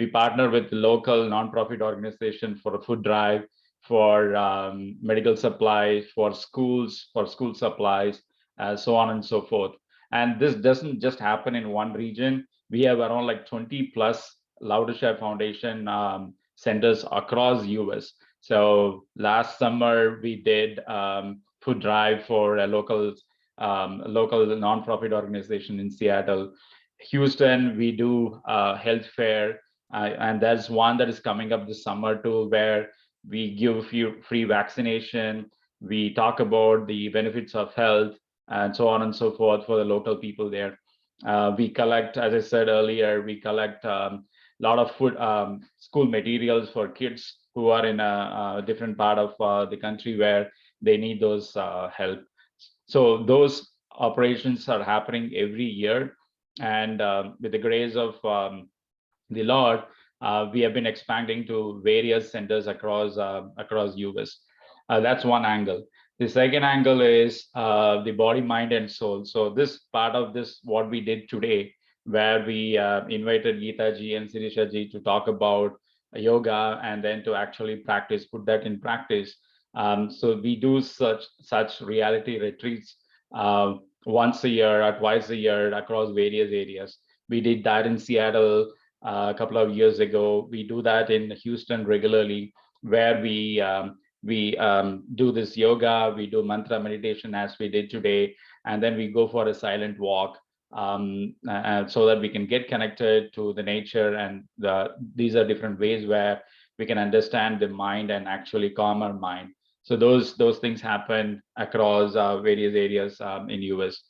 [SPEAKER 5] partner with local nonprofit organization for a food drive, for medical supplies, for school supplies, so on and so forth. And this doesn't just happen in one region. We have around like 20 plus Loudershare Foundation centers across US. So last summer we did food drive for a local nonprofit organization in Seattle. Houston, we do health fair, and there's one that is coming up this summer too, where we give you free vaccination. We talk about the benefits of health and so on and so forth for the local people there. We collect, as I said earlier, we collect a lot of food, school materials for kids who are in a different part of the country where they need those help. So those operations are happening every year, and with the grace of the Lord, we have been expanding to various centers across US. That's one angle. The second angle is the body, mind, and soul. So this part of this, what we did today, where we invited Geetha ji and Sirisha ji to talk about yoga and then to actually put that in practice. So we do such reality retreats once a year or twice a year across various areas. We did that in Seattle a couple of years ago. We do that in Houston regularly, where we do this yoga, we do mantra meditation as we did today, and then we go for a silent walk, so that we can get connected to the nature. And these are different ways where we can understand the mind and actually calm our mind. So those things happen across various areas in US.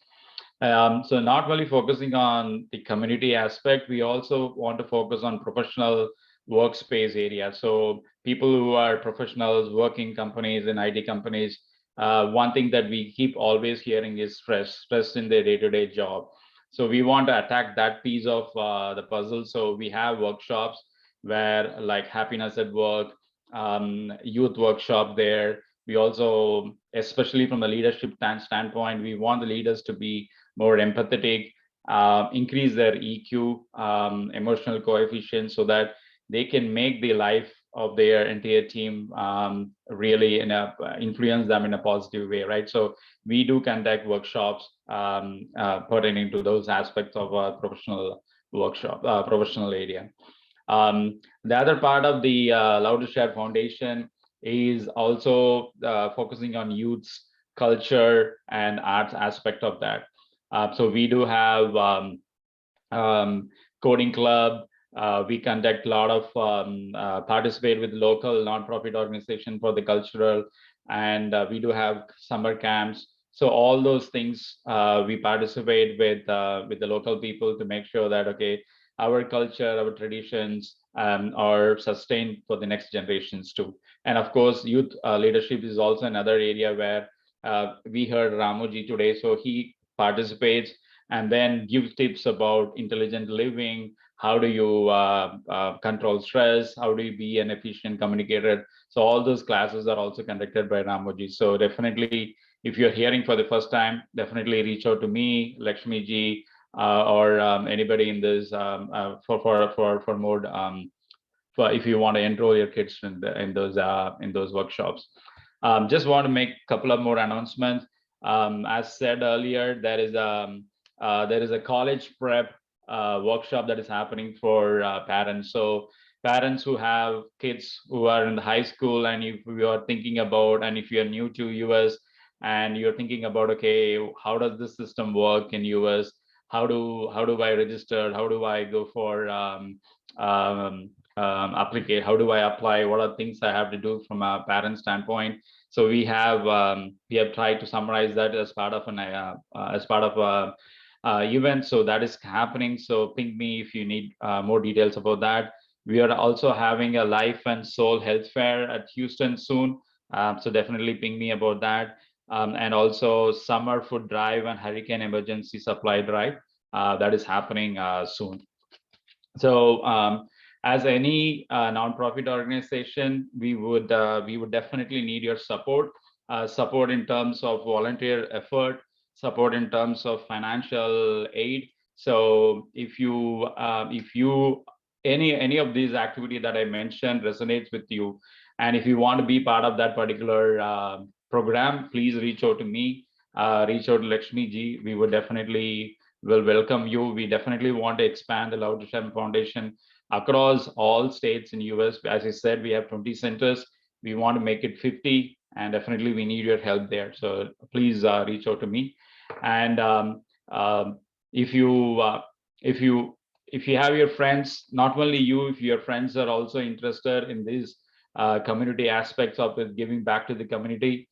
[SPEAKER 5] So not only focusing on the community aspect, we also want to focus on professional workspace area. So people who are professionals, working companies and IT companies, one thing that we keep always hearing is stress in their day-to-day job. So we want to attack that piece of the puzzle. So we have workshops where, like happiness at work, youth workshop there. We also, especially from the leadership standpoint, we want the leaders to be more empathetic, increase their EQ, emotional coefficient, so that they can make the life of their entire team really influence them in a positive way, right? So we do conduct workshops pertaining to those aspects of our professional area. The other part of the Loudershare Foundation is also focusing on youth's culture and arts aspect of that. So we do have coding club. We conduct a lot of participate with local nonprofit organization for the cultural, and we do have summer camps. So all those things we participate with the local people to make sure that, okay, our culture, our traditions are sustained for the next generations too. And of course, youth leadership is also another area where we heard Ramuji today. So he participates and then gives tips about intelligent living. How do you control stress? How do you be an efficient communicator? So all those classes are also conducted by Ramuji. So definitely, if you're hearing for the first time, definitely reach out to me, Lakshmi ji, or anybody in this for more for if you want to enroll your kids in those workshops. Just want to make a couple of more announcements. As said earlier, there is a college prep workshop that is happening for parents. So parents who have kids who are in the high school, and if you are thinking about, and if you're new to US and you're thinking about, okay, how does this system work in US? How do I register? How do I go for applicate? How do I apply? What are things I have to do from a parent standpoint? So we have tried to summarize that as part of an event. So that is happening. So ping me if you need more details about that. We are also having a life and soul health fair at Houston soon. So definitely ping me about that. And also summer food drive and hurricane emergency supply drive that is happening soon. So as any nonprofit organization, we would definitely need your support support in terms of volunteer effort, support in terms of financial aid. So if you any of these activity that I mentioned resonates with you, and if you want to be part of that particular program, please reach out to me, reach out to Lakshmi ji. We would definitely will welcome you. We definitely want to expand the Loud Stem Foundation across all states in US. As I said, we have 20 centers. We want to make it 50, and definitely we need your help there. So please reach out to me. And if you have your friends, not only you, if your friends are also interested in these community aspects of it, giving back to the community,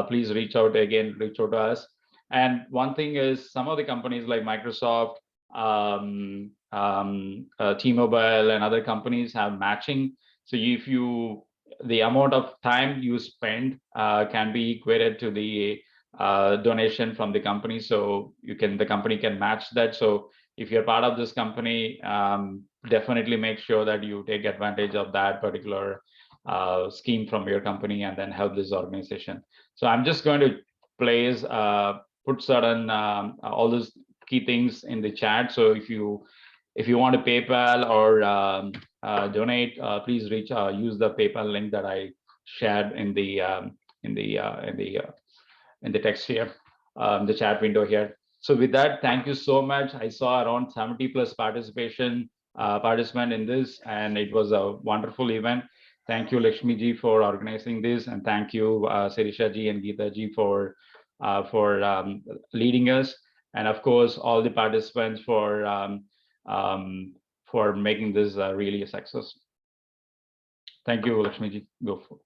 [SPEAKER 5] please reach out to us. And one thing is, some of the companies like Microsoft, T-Mobile, and other companies have matching. So if the amount of time you spend can be equated to the donation from the company. So the company can match that. So if you're part of this company, definitely make sure that you take advantage of that particular scheme from your company and then help this organization. So I'm just going to put certain all those key things in the chat. So if you want to PayPal or donate, please use the PayPal link that I shared in the text here, the chat window here. So with that, thank you so much. I saw around 70 plus participant in this, and it was a wonderful event. Thank you, Lakshmi ji, for organizing this, and thank you, Sirisha ji and Geetha ji for leading us, and of course all the participants for making this really a success. Thank you, Lakshmi ji. Go for it.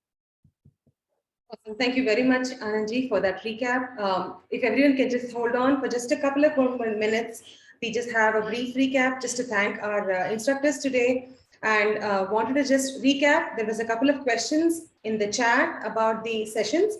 [SPEAKER 1] Awesome. Thank you very much, Anandji, for that recap. If everyone can just hold on for just a couple of more minutes, we just have a brief recap just to thank our instructors today, and wanted to just recap. There was a couple of questions in the chat about the sessions.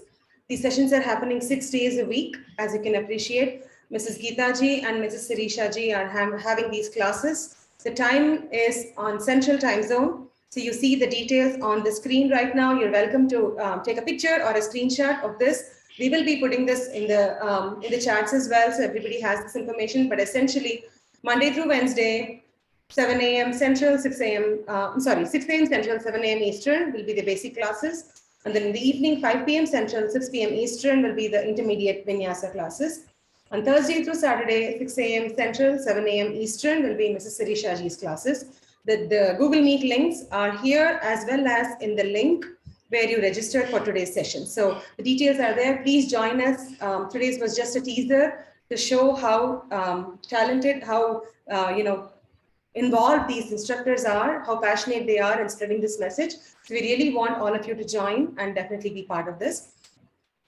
[SPEAKER 1] These sessions are happening 6 days a week, as you can appreciate. Mrs. Geetha ji and Mrs. Sirisha ji are having these classes. The time is on Central Time Zone. So you see the details on the screen right now. You're welcome to take a picture or a screenshot of this. We will be putting this in the chats as well, so everybody has this information. But essentially, Monday through Wednesday, 7 a.m. Central, 6 a.m. 6 a.m. Central, 7 a.m. Eastern will be the basic classes. And then in the evening, 5 p.m. Central, 6 p.m. Eastern will be the intermediate Vinyasa classes. On Thursday through Saturday, 6 a.m. Central, 7 a.m. Eastern will be Mrs. Sirisha ji's classes. The Google Meet links are here, as well as in the link where you registered for today's session. So the details are there. Please join us. Today's was just a teaser to show how talented, how involved these instructors are, how passionate they are in spreading this message. So we really want all of you to join and definitely be part of this.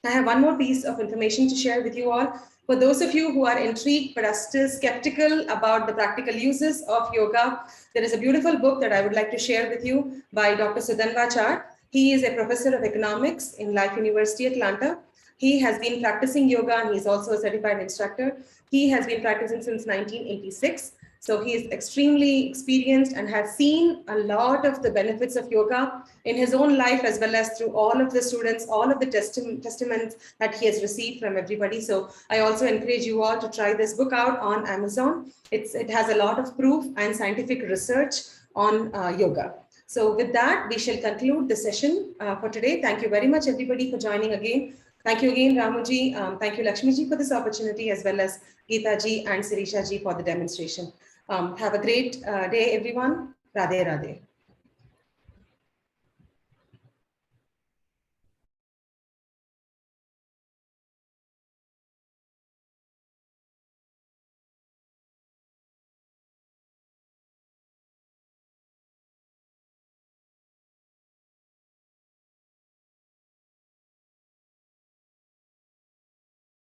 [SPEAKER 1] I have one more piece of information to share with you all. For those of you who are intrigued but are still skeptical about the practical uses of yoga, there is a beautiful book that I would like to share with you by Dr. Sudanvachar. He is a professor of economics in Life University, Atlanta. He has been practicing yoga, and he's also a certified instructor. He has been practicing since 1986. So he is extremely experienced and has seen a lot of the benefits of yoga in his own life, as well as through all of the students, all of the testaments that he has received from everybody. So I also encourage you all to try this book out on Amazon. It has a lot of proof and scientific research on yoga. So with that, we shall conclude the session for today. Thank you very much, everybody, for joining again. Thank you again, Ramuji. Thank you, Lakshmi ji, for this opportunity, as well as Geetha ji and Sirisha ji for the demonstration. Have a great day, everyone. Radhe Radhe.